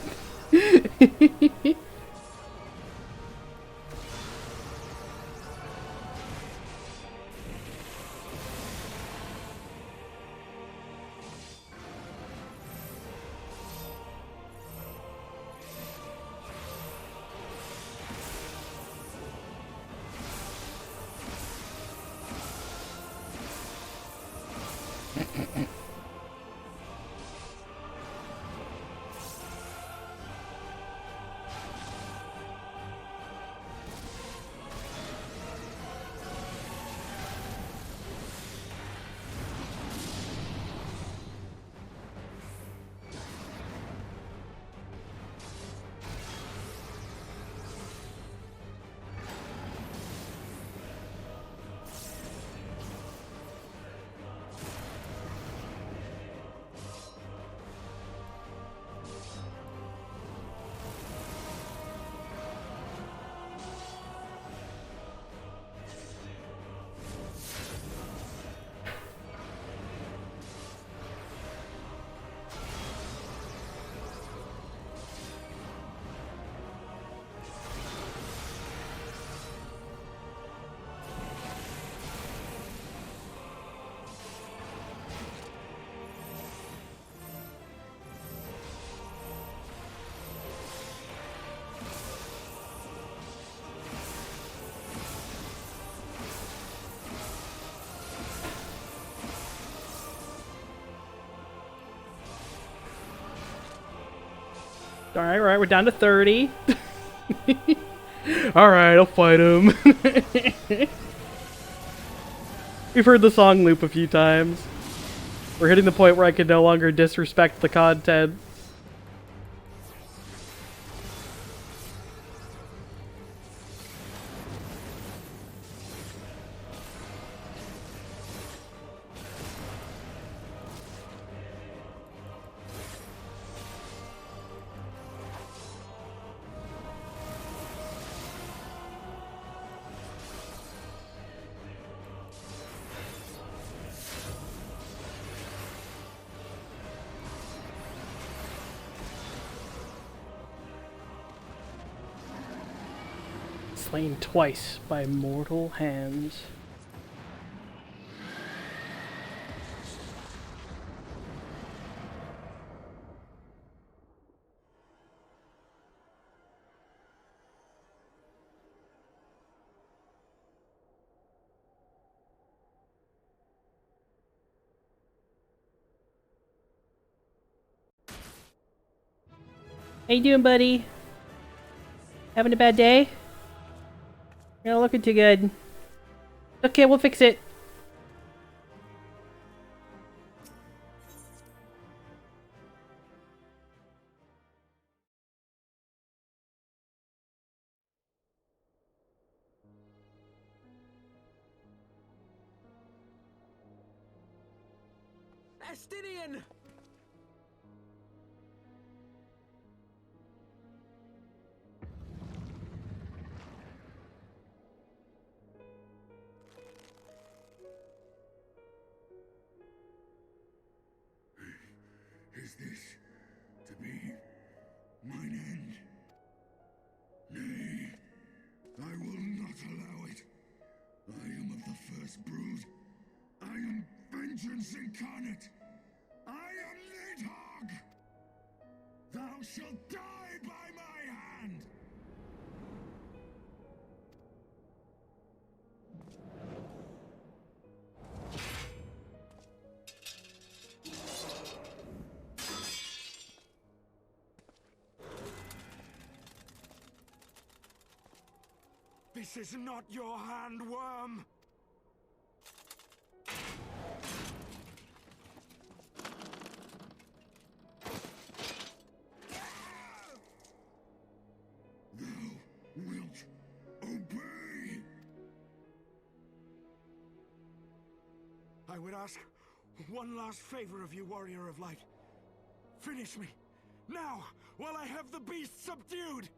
Alright, we're down to 30. Alright, I'll fight him. We've heard the song loop a few times. We're hitting the point where I can no longer disrespect the content. Slain twice by mortal hands. How you doing, buddy? Having a bad day? You're not looking too good. Okay, we'll fix it. Estinian! Is this to be mine end? Nay, I will not allow it. I am of the first brood. I am vengeance incarnate. I am Nidhogg! Thou shalt die by my hand! This is not your hand, worm! Thou wilt obey! I would ask one last favor of you, Warrior of Light. Finish me, now, while I have the beast subdued!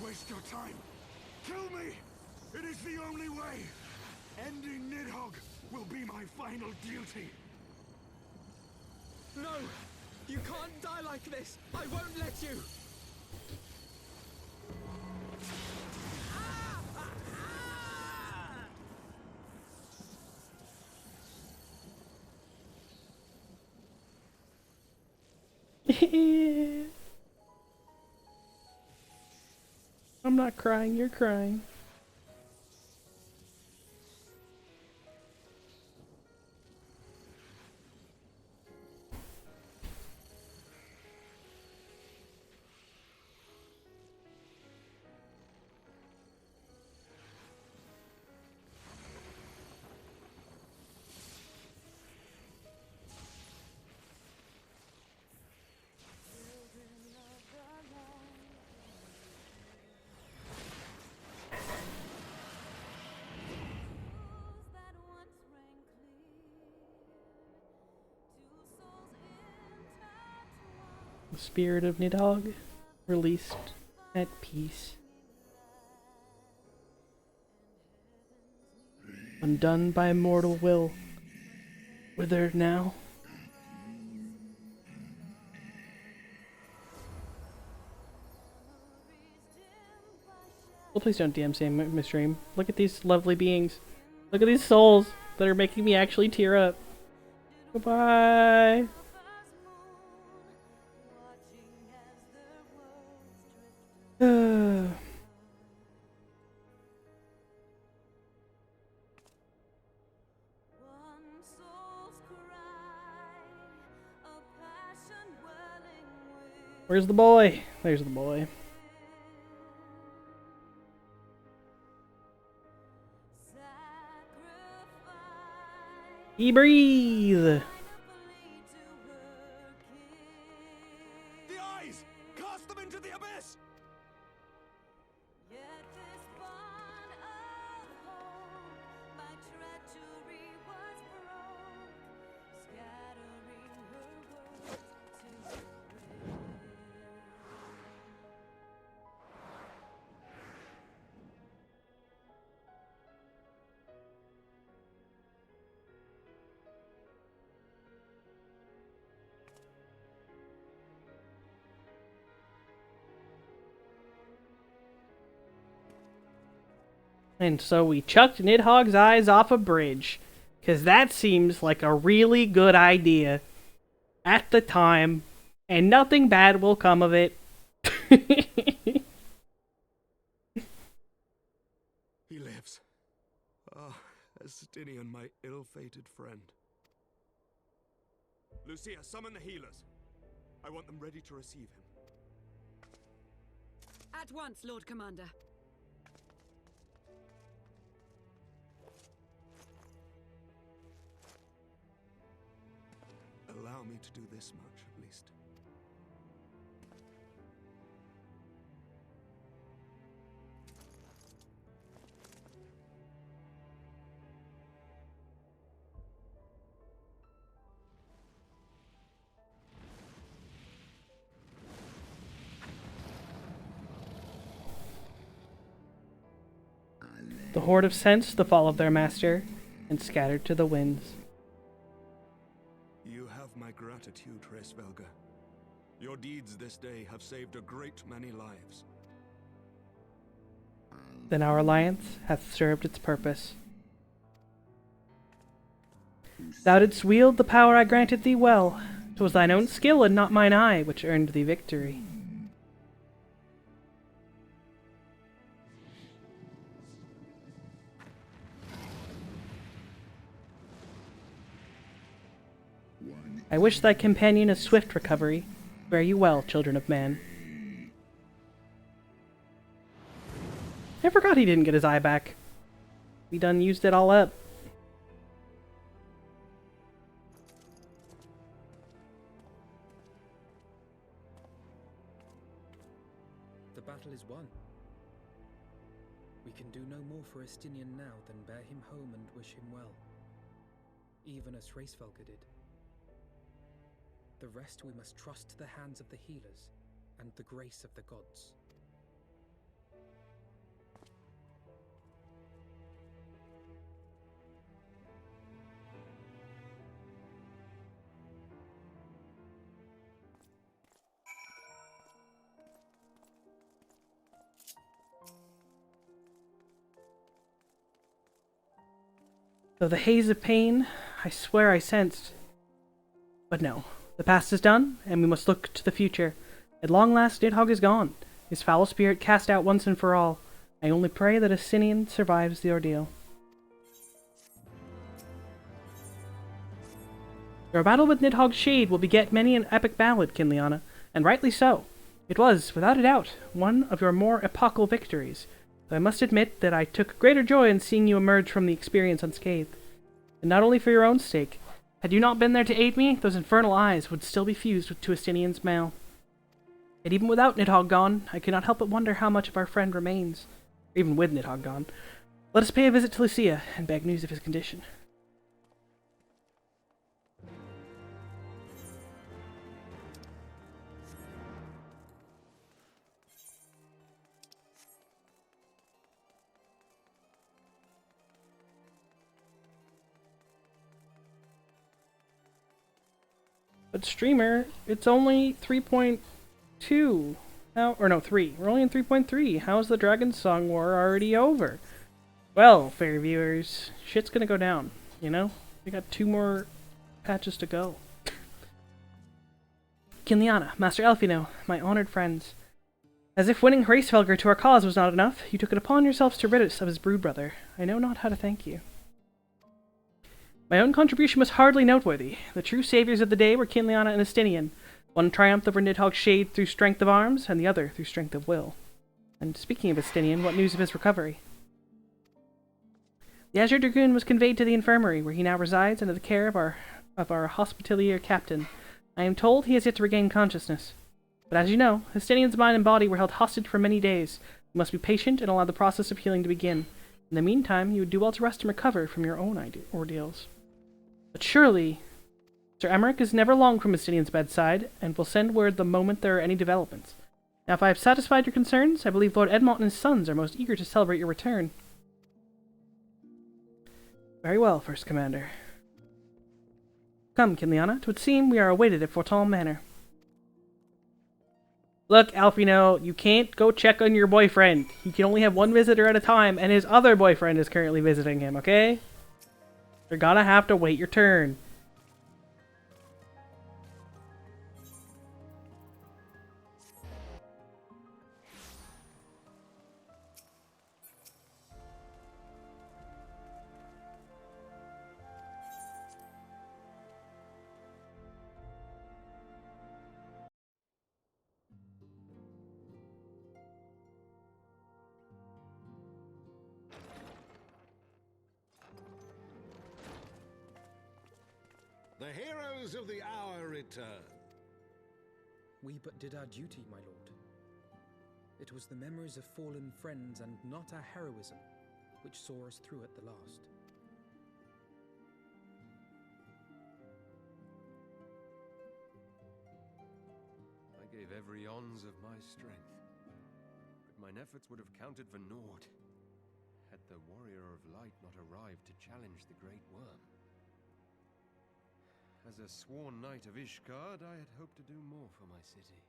Waste your time. Kill me! It is the only way! Ending Nidhogg will be my final duty! No! You can't die like this! I won't let you! I'm not crying, you're crying. The spirit of Nidhogg, released at peace. Undone by mortal will. Withered now. Well, please don't DMCA my stream. Look at these lovely beings. Look at these souls that are making me actually tear up. Goodbye. Where's the boy? There's the boy. He breathe. The eyes! Cast them into the abyss! And so we chucked Nidhogg's eyes off a bridge, 'cause that seems like a really good idea at the time, and nothing bad will come of it. He lives. Ah, Estinian, my ill-fated friend. Lucia, summon the healers. I want them ready to receive him. At once, Lord Commander. Allow me to do this much, at least. The horde have sensed the fall of their master, and scattered to the winds. You have my gratitude, Hraesvelgr. Your deeds this day have saved a great many lives. Then our alliance hath served its purpose. Thou didst wield the power I granted thee well. 'Twas thine own skill and not mine eye which earned thee victory. I wish thy companion a swift recovery. Fare you well, children of man. I forgot he didn't get his eye back. We done used it all up. The battle is won. We can do no more for Estinian now than bear him home and wish him well. Even as Hraesvelgr did. The rest we must trust to the hands of the healers and the grace of the gods. Though the haze of pain, I swear I sensed. But no. The past is done, and we must look to the future. At long last, Nidhogg is gone, his foul spirit cast out once and for all. I only pray that Estinian survives the ordeal. Your battle with Nidhogg's shade will beget many an epic ballad, Kinliana, and rightly so. It was, without a doubt, one of your more epochal victories, though I must admit that I took greater joy in seeing you emerge from the experience unscathed. And not only for your own sake. Had you not been there to aid me, those infernal eyes would still be fused to Estinian's mail. Yet even without Nidhogg gone, I cannot help but wonder how much of our friend remains. Even with Nidhogg gone. Let us pay a visit to Lucia, and beg news of his condition. But streamer, it's only 3.2. How, or no, 3. We're only in 3.3. How's the Dragonsong war already over? Well, fair viewers, shit's gonna go down, you know? We got 2 more patches to go. Kinliana, Master Elfino, my honored friends. As if winning Hraesvelgr to our cause was not enough, you took it upon yourselves to rid us of his broodbrother. I know not how to thank you. My own contribution was hardly noteworthy. The true saviors of the day were Kinliana and Estinian. One triumphed over Nidhogg's shade through strength of arms, and the other through strength of will. And speaking of Estinian, what news of his recovery? The Azure Dragoon was conveyed to the infirmary, where he now resides under the care of our hospitalier captain. I am told he has yet to regain consciousness. But as you know, Estinian's mind and body were held hostage for many days. You must be patient and allow the process of healing to begin. In the meantime, you would do well to rest and recover from your own ordeals. But surely, Sir Emmerich is never long from Estinian's bedside, and will send word the moment there are any developments. Now, if I have satisfied your concerns, I believe Lord Edmont and his sons are most eager to celebrate your return. Very well, First Commander. Come, Kinliana, 'twould seem we are awaited at Forton Manor. Look, Alfino, you can't go check on your boyfriend. He can only have one visitor at a time, and his other boyfriend is currently visiting him, okay? You're gonna have to wait your turn. The heroes of the hour return. We but did our duty, my lord. It was the memories of fallen friends and not our heroism which saw us through at the last. I gave every ounce of my strength, but mine efforts would have counted for naught had the Warrior of Light not arrived to challenge the Great Worm. As a sworn knight of Ishgard, I had hoped to do more for my city.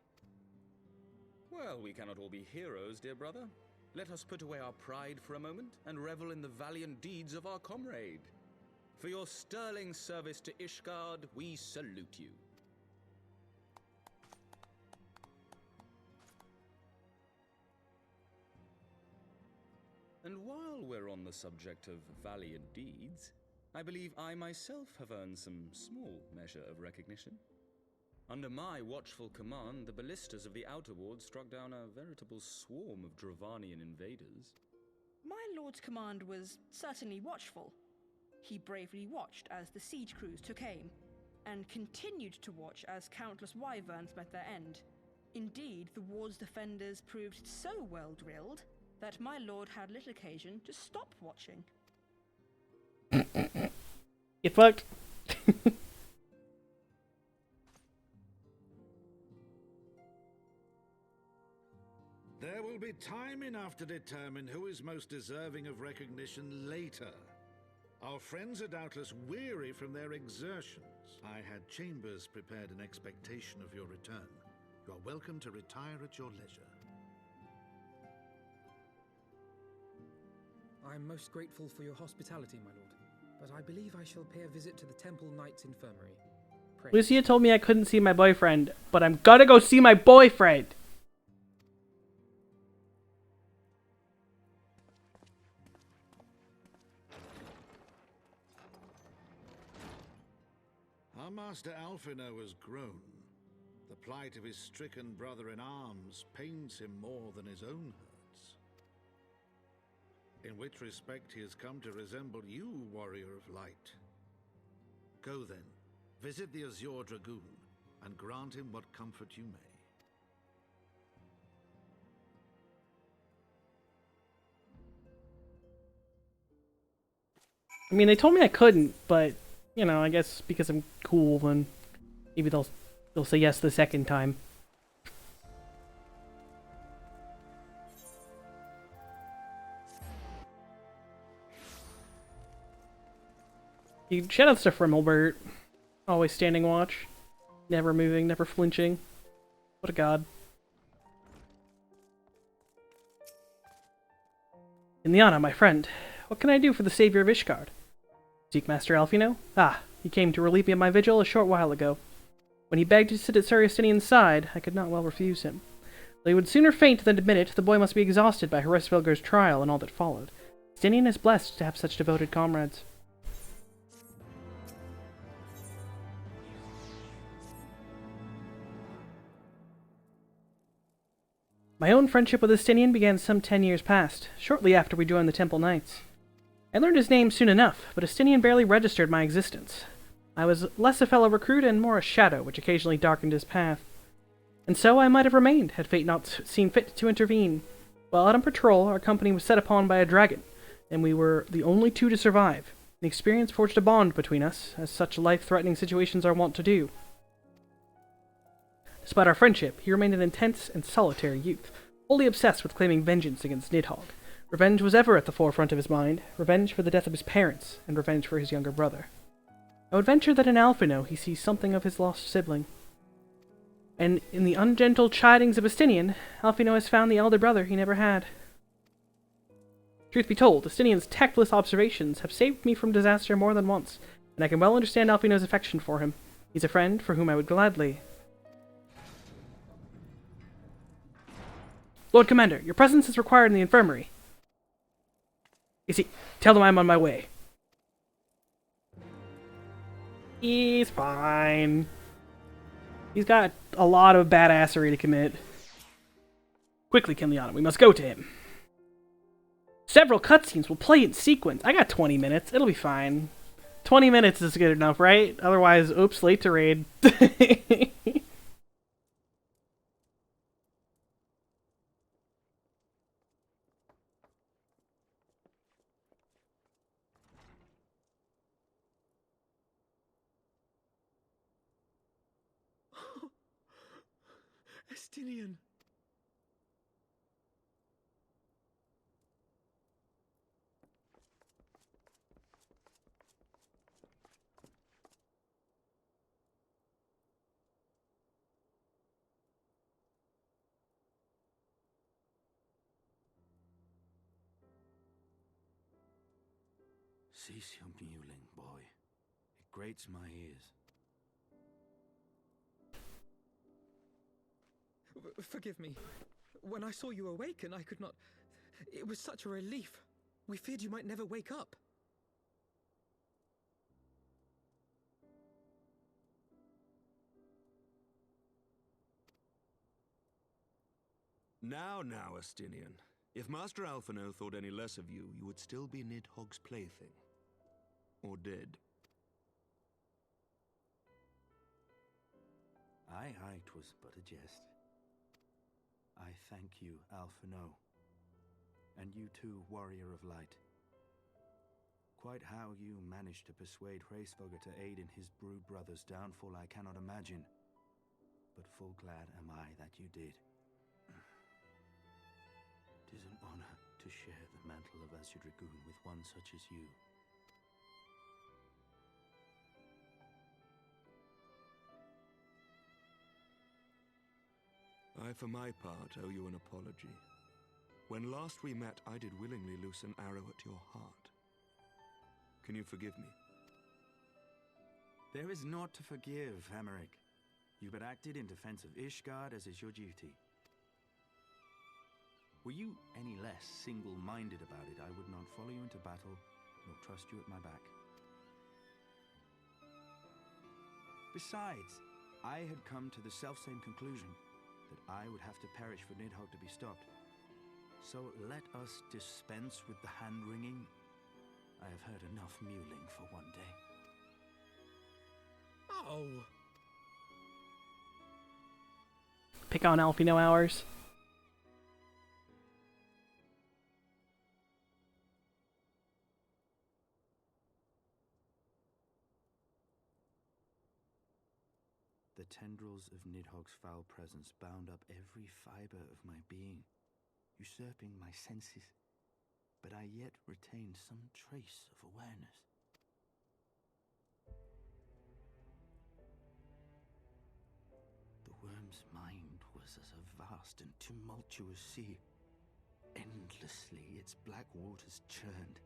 Well, we cannot all be heroes, dear brother. Let us put away our pride for a moment and revel in the valiant deeds of our comrade. For your sterling service to Ishgard, we salute you. And while we're on the subject of valiant deeds, I believe I myself have earned some small measure of recognition. Under my watchful command, the ballistas of the Outer Ward struck down a veritable swarm of Dravanian invaders. My lord's command was certainly watchful. He bravely watched as the siege crews took aim, and continued to watch as countless wyverns met their end. Indeed, the ward's defenders proved so well drilled that my lord had little occasion to stop watching. Get fucked. There will be time enough to determine who is most deserving of recognition later. Our friends are doubtless weary from their exertions. I had chambers prepared in expectation of your return. You are welcome to retire at your leisure. I am most grateful for your hospitality, my lord, but I believe I shall pay a visit to the Temple Knight's Infirmary. Pray. Lucia told me I couldn't see my boyfriend, but I'm gonna go see my boyfriend! Our master Alfino has grown. The plight of his stricken brother-in-arms pains him more than his own hurts. In which respect he has come to resemble you, Warrior of Light. Go then, visit the Azure Dragoon, and grant him what comfort you may. I mean, they told me I couldn't, but, you know, I guess because I'm cool, then maybe they'll say yes the second time. Shout outs to Frimmelbert. Always standing watch. Never moving, never flinching. What a god. Ilyana, my friend. What can I do for the savior of Ishgard? Seek Master Alfino? Ah, he came to relieve me of my vigil a short while ago. When he begged to sit at Sir Justinian's side, I could not well refuse him. Though he would sooner faint than admit it, the boy must be exhausted by Hraesvelgur's trial and all that followed. Justinian is blessed to have such devoted comrades. My own friendship with Estinian began some 10 years past, shortly after we joined the Temple Knights. I learned his name soon enough, but Estinian barely registered my existence. I was less a fellow recruit and more a shadow which occasionally darkened his path. And so I might have remained, had fate not seen fit to intervene. While out on patrol, our company was set upon by a dragon, and we were the only two to survive. The experience forged a bond between us, as such life-threatening situations are wont to do. Despite our friendship, he remained an intense and solitary youth, wholly obsessed with claiming vengeance against Nidhogg. Revenge was ever at the forefront of his mind, revenge for the death of his parents, and revenge for his younger brother. I would venture that in Alphino he sees something of his lost sibling. And in the ungentle chidings of Estinian, Alphino has found the elder brother he never had. Truth be told, Estinian's tactless observations have saved me from disaster more than once, and I can well understand Alphino's affection for him. He's a friend for whom I would gladly... Lord Commander, your presence is required in the infirmary. Tell them I'm on my way. He's fine. He's got a lot of badassery to commit. Quickly, Kimliana, we must go to him. Several cutscenes will play in sequence. I got 20 minutes. It'll be fine. 20 minutes is good enough, right? Otherwise, oops, late to raid. Estinian. Cease your mewling, boy. It grates my ears. Forgive me. When I saw you awaken, I could not... It was such a relief. We feared you might never wake up. Now, Estinian. If Master Alphino thought any less of you, you would still be Nidhogg's plaything. Or dead. Aye, 'twas but a jest. I thank you, Alphino. And you too, Warrior of Light. Quite how you managed to persuade Hraesvogr to aid in his brood brother's downfall I cannot imagine. But full glad am I that you did. 'Tis an honor to share the mantle of Azure Dragoon with one such as you. I, for my part, owe you an apology. When last we met, I did willingly loose an arrow at your heart. Can you forgive me? There is naught to forgive, Hameric. You but acted in defense of Ishgard as is your duty. Were you any less single-minded about it, I would not follow you into battle, nor trust you at my back. Besides, I had come to the selfsame conclusion, that I would have to perish for Nidhogg to be stopped. So let us dispense with the hand-wringing. I have heard enough mewling for one day. Oh! Pick on Alphino hours. The tendrils of Nidhogg's foul presence bound up every fiber of my being, usurping my senses, but I yet retained some trace of awareness. The worm's mind was as a vast and tumultuous sea. Endlessly its black waters churned,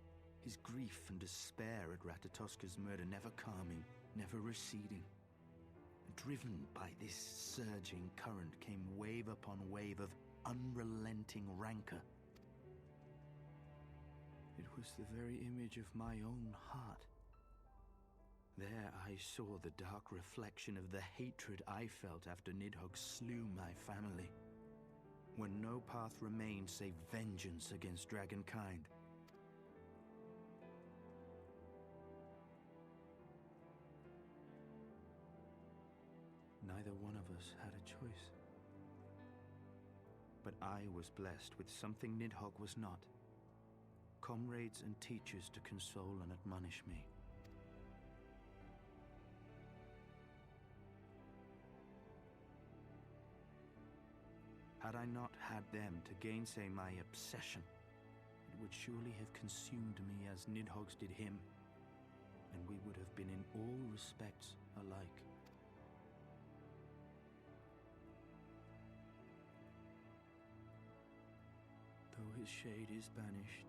his grief and despair at Ratatoska's murder never calming, never receding. Driven by this surging current came wave upon wave of unrelenting rancor. It was the very image of my own heart. There I saw the dark reflection of the hatred I felt after Nidhogg slew my family. when no path remained save vengeance against dragonkind. Neither one of us had a choice. But I was blessed with something Nidhogg was not. Comrades and teachers to console and admonish me. Had I not had them to gainsay my obsession, it would surely have consumed me as Nidhogg's did him, and we would have been in all respects alike. Though his shade is banished,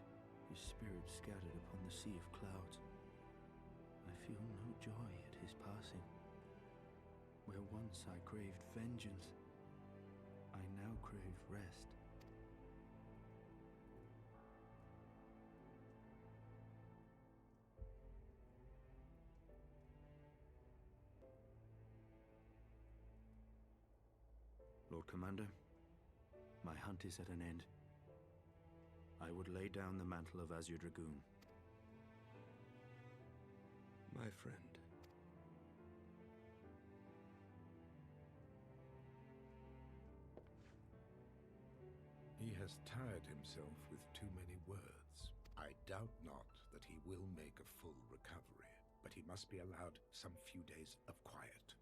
his spirit scattered upon the sea of clouds, I feel no joy at his passing. Where once I craved vengeance, I now crave rest. Lord Commander, my hunt is at an end. I would lay down the mantle of Azure Dragoon. My friend. He has tired himself with too many words. I doubt not that he will make a full recovery, but he must be allowed some few days of quiet.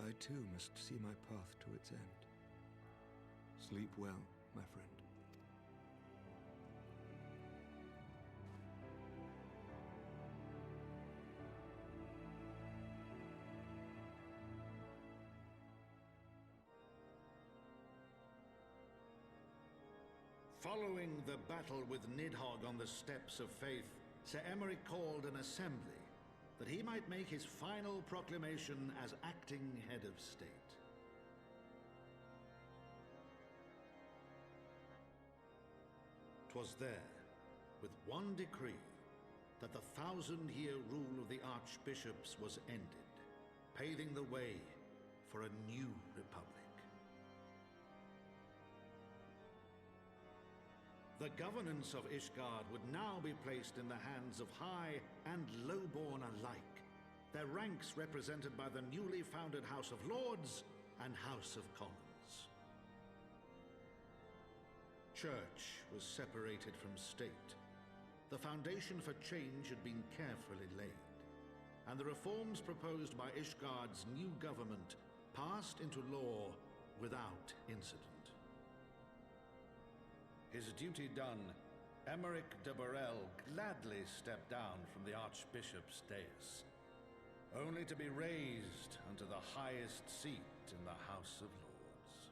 I too must see my path to its end. Sleep well, my friend. Following the battle with Nidhogg on the Steps of Faith, Sir Emeric called an assembly that he might make his final proclamation as acting head of state. "'Twas there, with one decree, that the 1,000-year rule of the archbishops was ended, paving the way for a new republic. The governance of Ishgard would now be placed in the hands of high and lowborn alike, their ranks represented by the newly founded House of Lords and House of Commons. Church was separated from state. The foundation for change had been carefully laid, and the reforms proposed by Ishgard's new government passed into law without incident. His duty done, Emeric de Burrell gladly stepped down from the Archbishop's dais, only to be raised unto the highest seat in the House of Lords.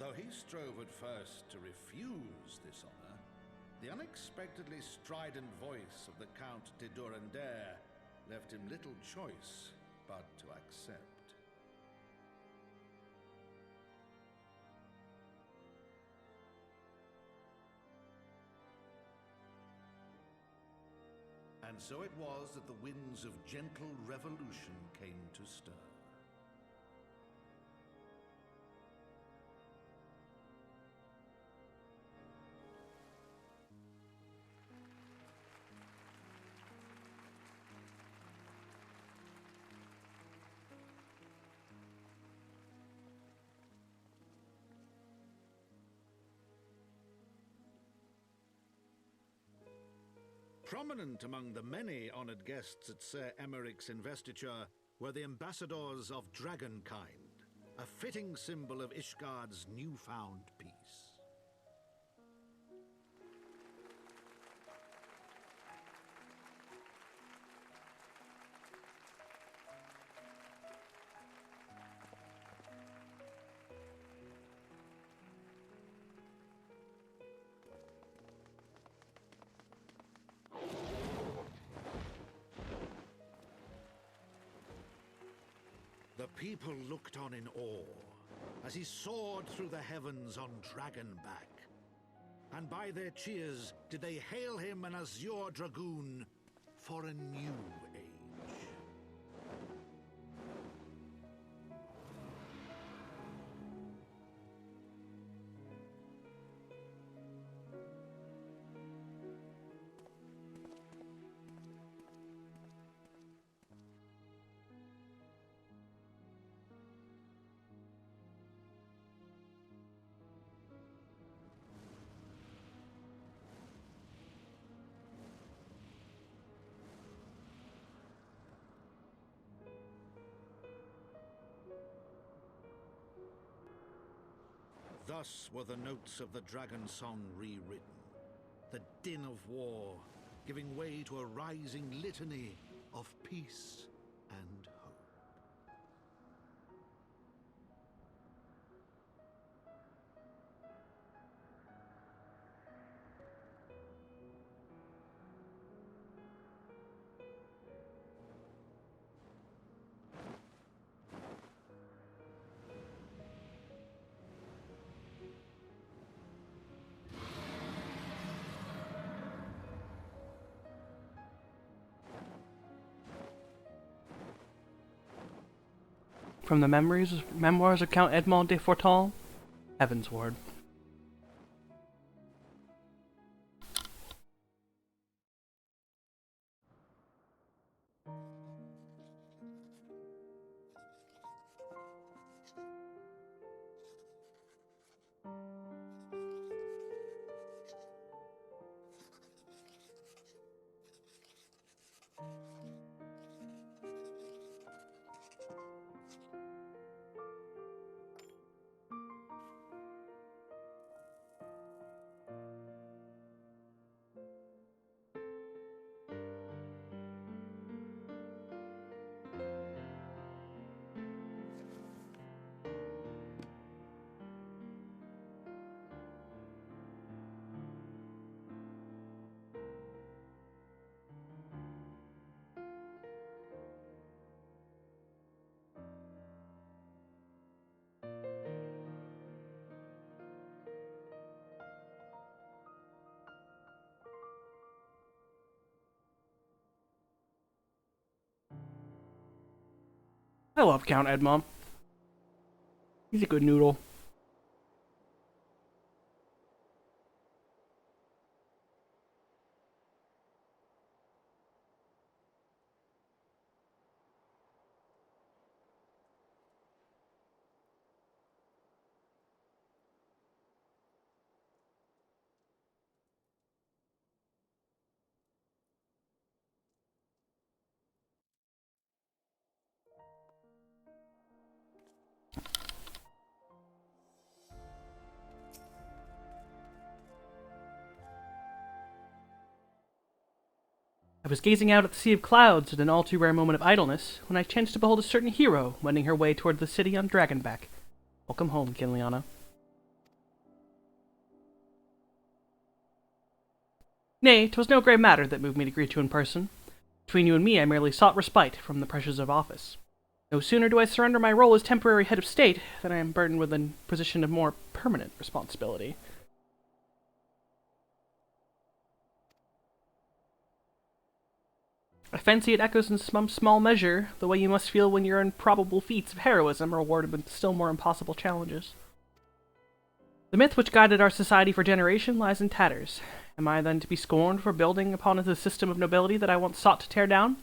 Though he strove at first to refuse this honor, the unexpectedly strident voice of the Count de Durandare left him little choice but to accept. And so it was that the winds of gentle revolution came to stir. Prominent among the many honored guests at Sir Emeric's investiture were the ambassadors of Dragonkind, a fitting symbol of Ishgard's newfound peace. The people looked on in awe as he soared through the heavens on Dragonback. And by their cheers did they hail him an azure dragoon for a new age. Thus were the notes of the Dragonsong rewritten, the din of war giving way to a rising litany of peace and hope. From the memoirs of Count Edmond de Fortal, Heavensward. I love Count Edmond. He's a good noodle. I was gazing out at the sea of clouds in an all too rare moment of idleness when I chanced to behold a certain hero wending her way toward the city on Dragonback. Welcome home, Kinliana. Nay, 'twas no great matter that moved me to greet you in person. Between you and me I merely sought respite from the pressures of office. No sooner do I surrender my role as temporary head of state than I am burdened with a position of more permanent responsibility. I fancy it echoes in some small measure the way you must feel when your improbable feats of heroism are rewarded with still more impossible challenges. The myth which guided our society for generations lies in tatters. Am I then to be scorned for building upon the system of nobility that I once sought to tear down?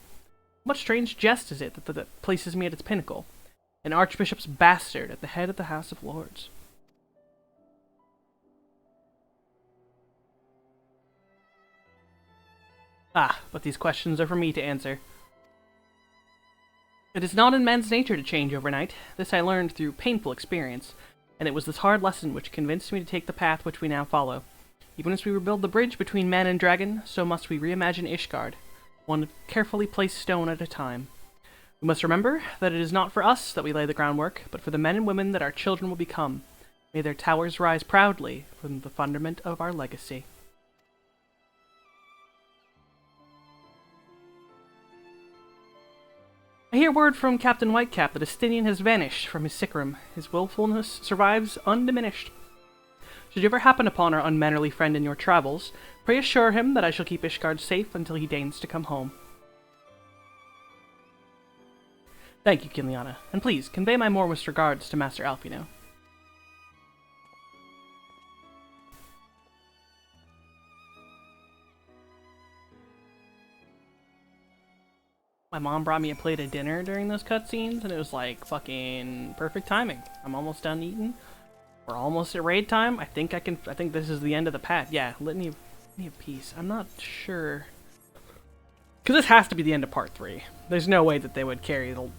What strange jest is it that places me at its pinnacle, an archbishop's bastard at the head of the House of Lords? Ah, but these questions are for me to answer. It is not in man's nature to change overnight. This I learned through painful experience, and it was this hard lesson which convinced me to take the path which we now follow. Even as we rebuild the bridge between man and dragon, so must we reimagine Ishgard, one carefully placed stone at a time. We must remember that it is not for us that we lay the groundwork, but for the men and women that our children will become. May their towers rise proudly from the fundament of our legacy. I I hear word from Captain Whitecap that Estinian has vanished from his sick room. His willfulness survives undiminished. Should you ever happen upon our unmannerly friend in your travels, pray assure him that I shall keep Ishgard safe until he deigns to come home. Thank you, Kinliana, and please convey my warmest regards to Master Alfino. My mom brought me a plate of dinner during those cutscenes, and it was like fucking perfect timing. I'm almost done eating. We're almost at raid time. I think this is the end of the path. Yeah, Litany of Peace. I'm not sure. Because this has to be the end of part 3. There's no way that they would carry the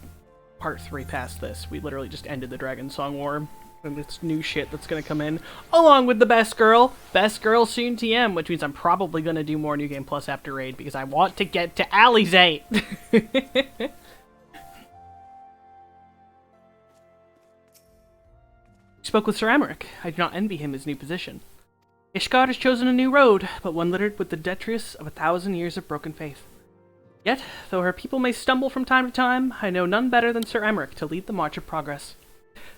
part 3 past this. We literally just ended the Dragonsong War. And this new shit that's gonna come in. Along with the Best Girl. Best Girl soon TM, which means I'm probably gonna do more New Game Plus after raid because I want to get to Alizé. Spoke with Sir Emmerich. I do not envy him his new position. Ishgard has chosen a new road, but one littered with the detritus of 1,000 years of broken faith. Yet, though her people may stumble from time to time, I know none better than Sir Emmerich to lead the march of progress.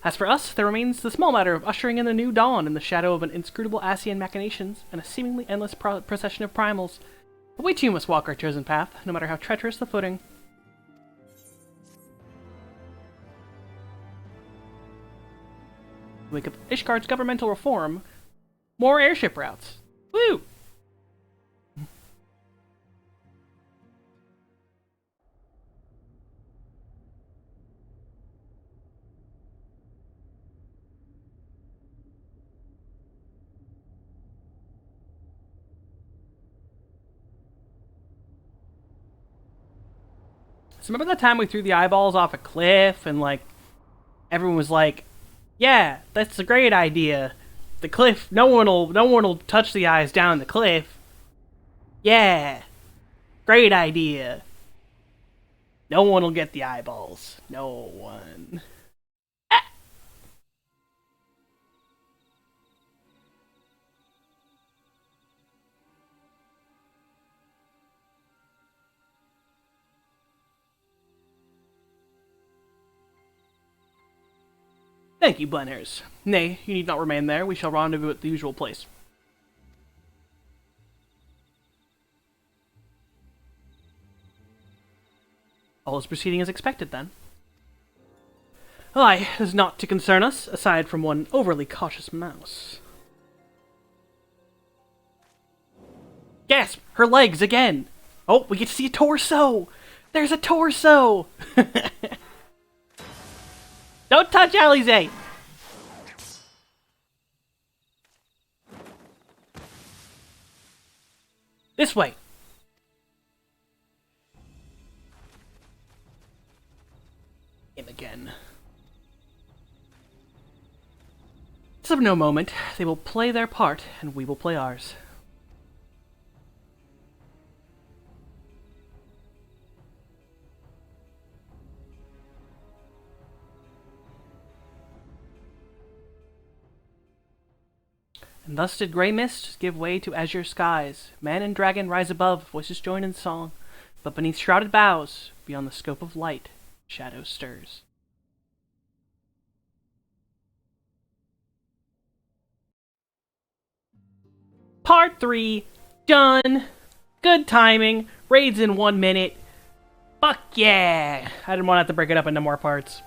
As for us, there remains the small matter of ushering in the new dawn in the shadow of an inscrutable Asian machinations and a seemingly endless procession of primals. But we too must walk our chosen path, no matter how treacherous the footing. Wake up Ishgard's governmental reform. More airship routes. Woo! So remember that time we threw the eyeballs off a cliff and like everyone was like, "Yeah, that's a great idea. The cliff, no one will touch the eyes down the cliff." Yeah, great idea. No one will get the eyeballs. No one. Thank you, Blenhairs. Nay, you need not remain there. We shall rendezvous at the usual place. All is proceeding as expected, then. Aye, it is not to concern us, aside from one overly cautious mouse. Gasp! Her legs again! Oh, we get to see a torso! There's a torso! Don't touch Alizé! This way! Him again. It's of no moment. They will play their part, and we will play ours. And thus did grey mist give way to azure skies. Man and dragon rise above, voices join in song. But beneath shrouded boughs, beyond the scope of light, shadow stirs. Part 3, done. Good timing. Raids in 1 minute. Fuck yeah! I didn't want to have to break it up into more parts.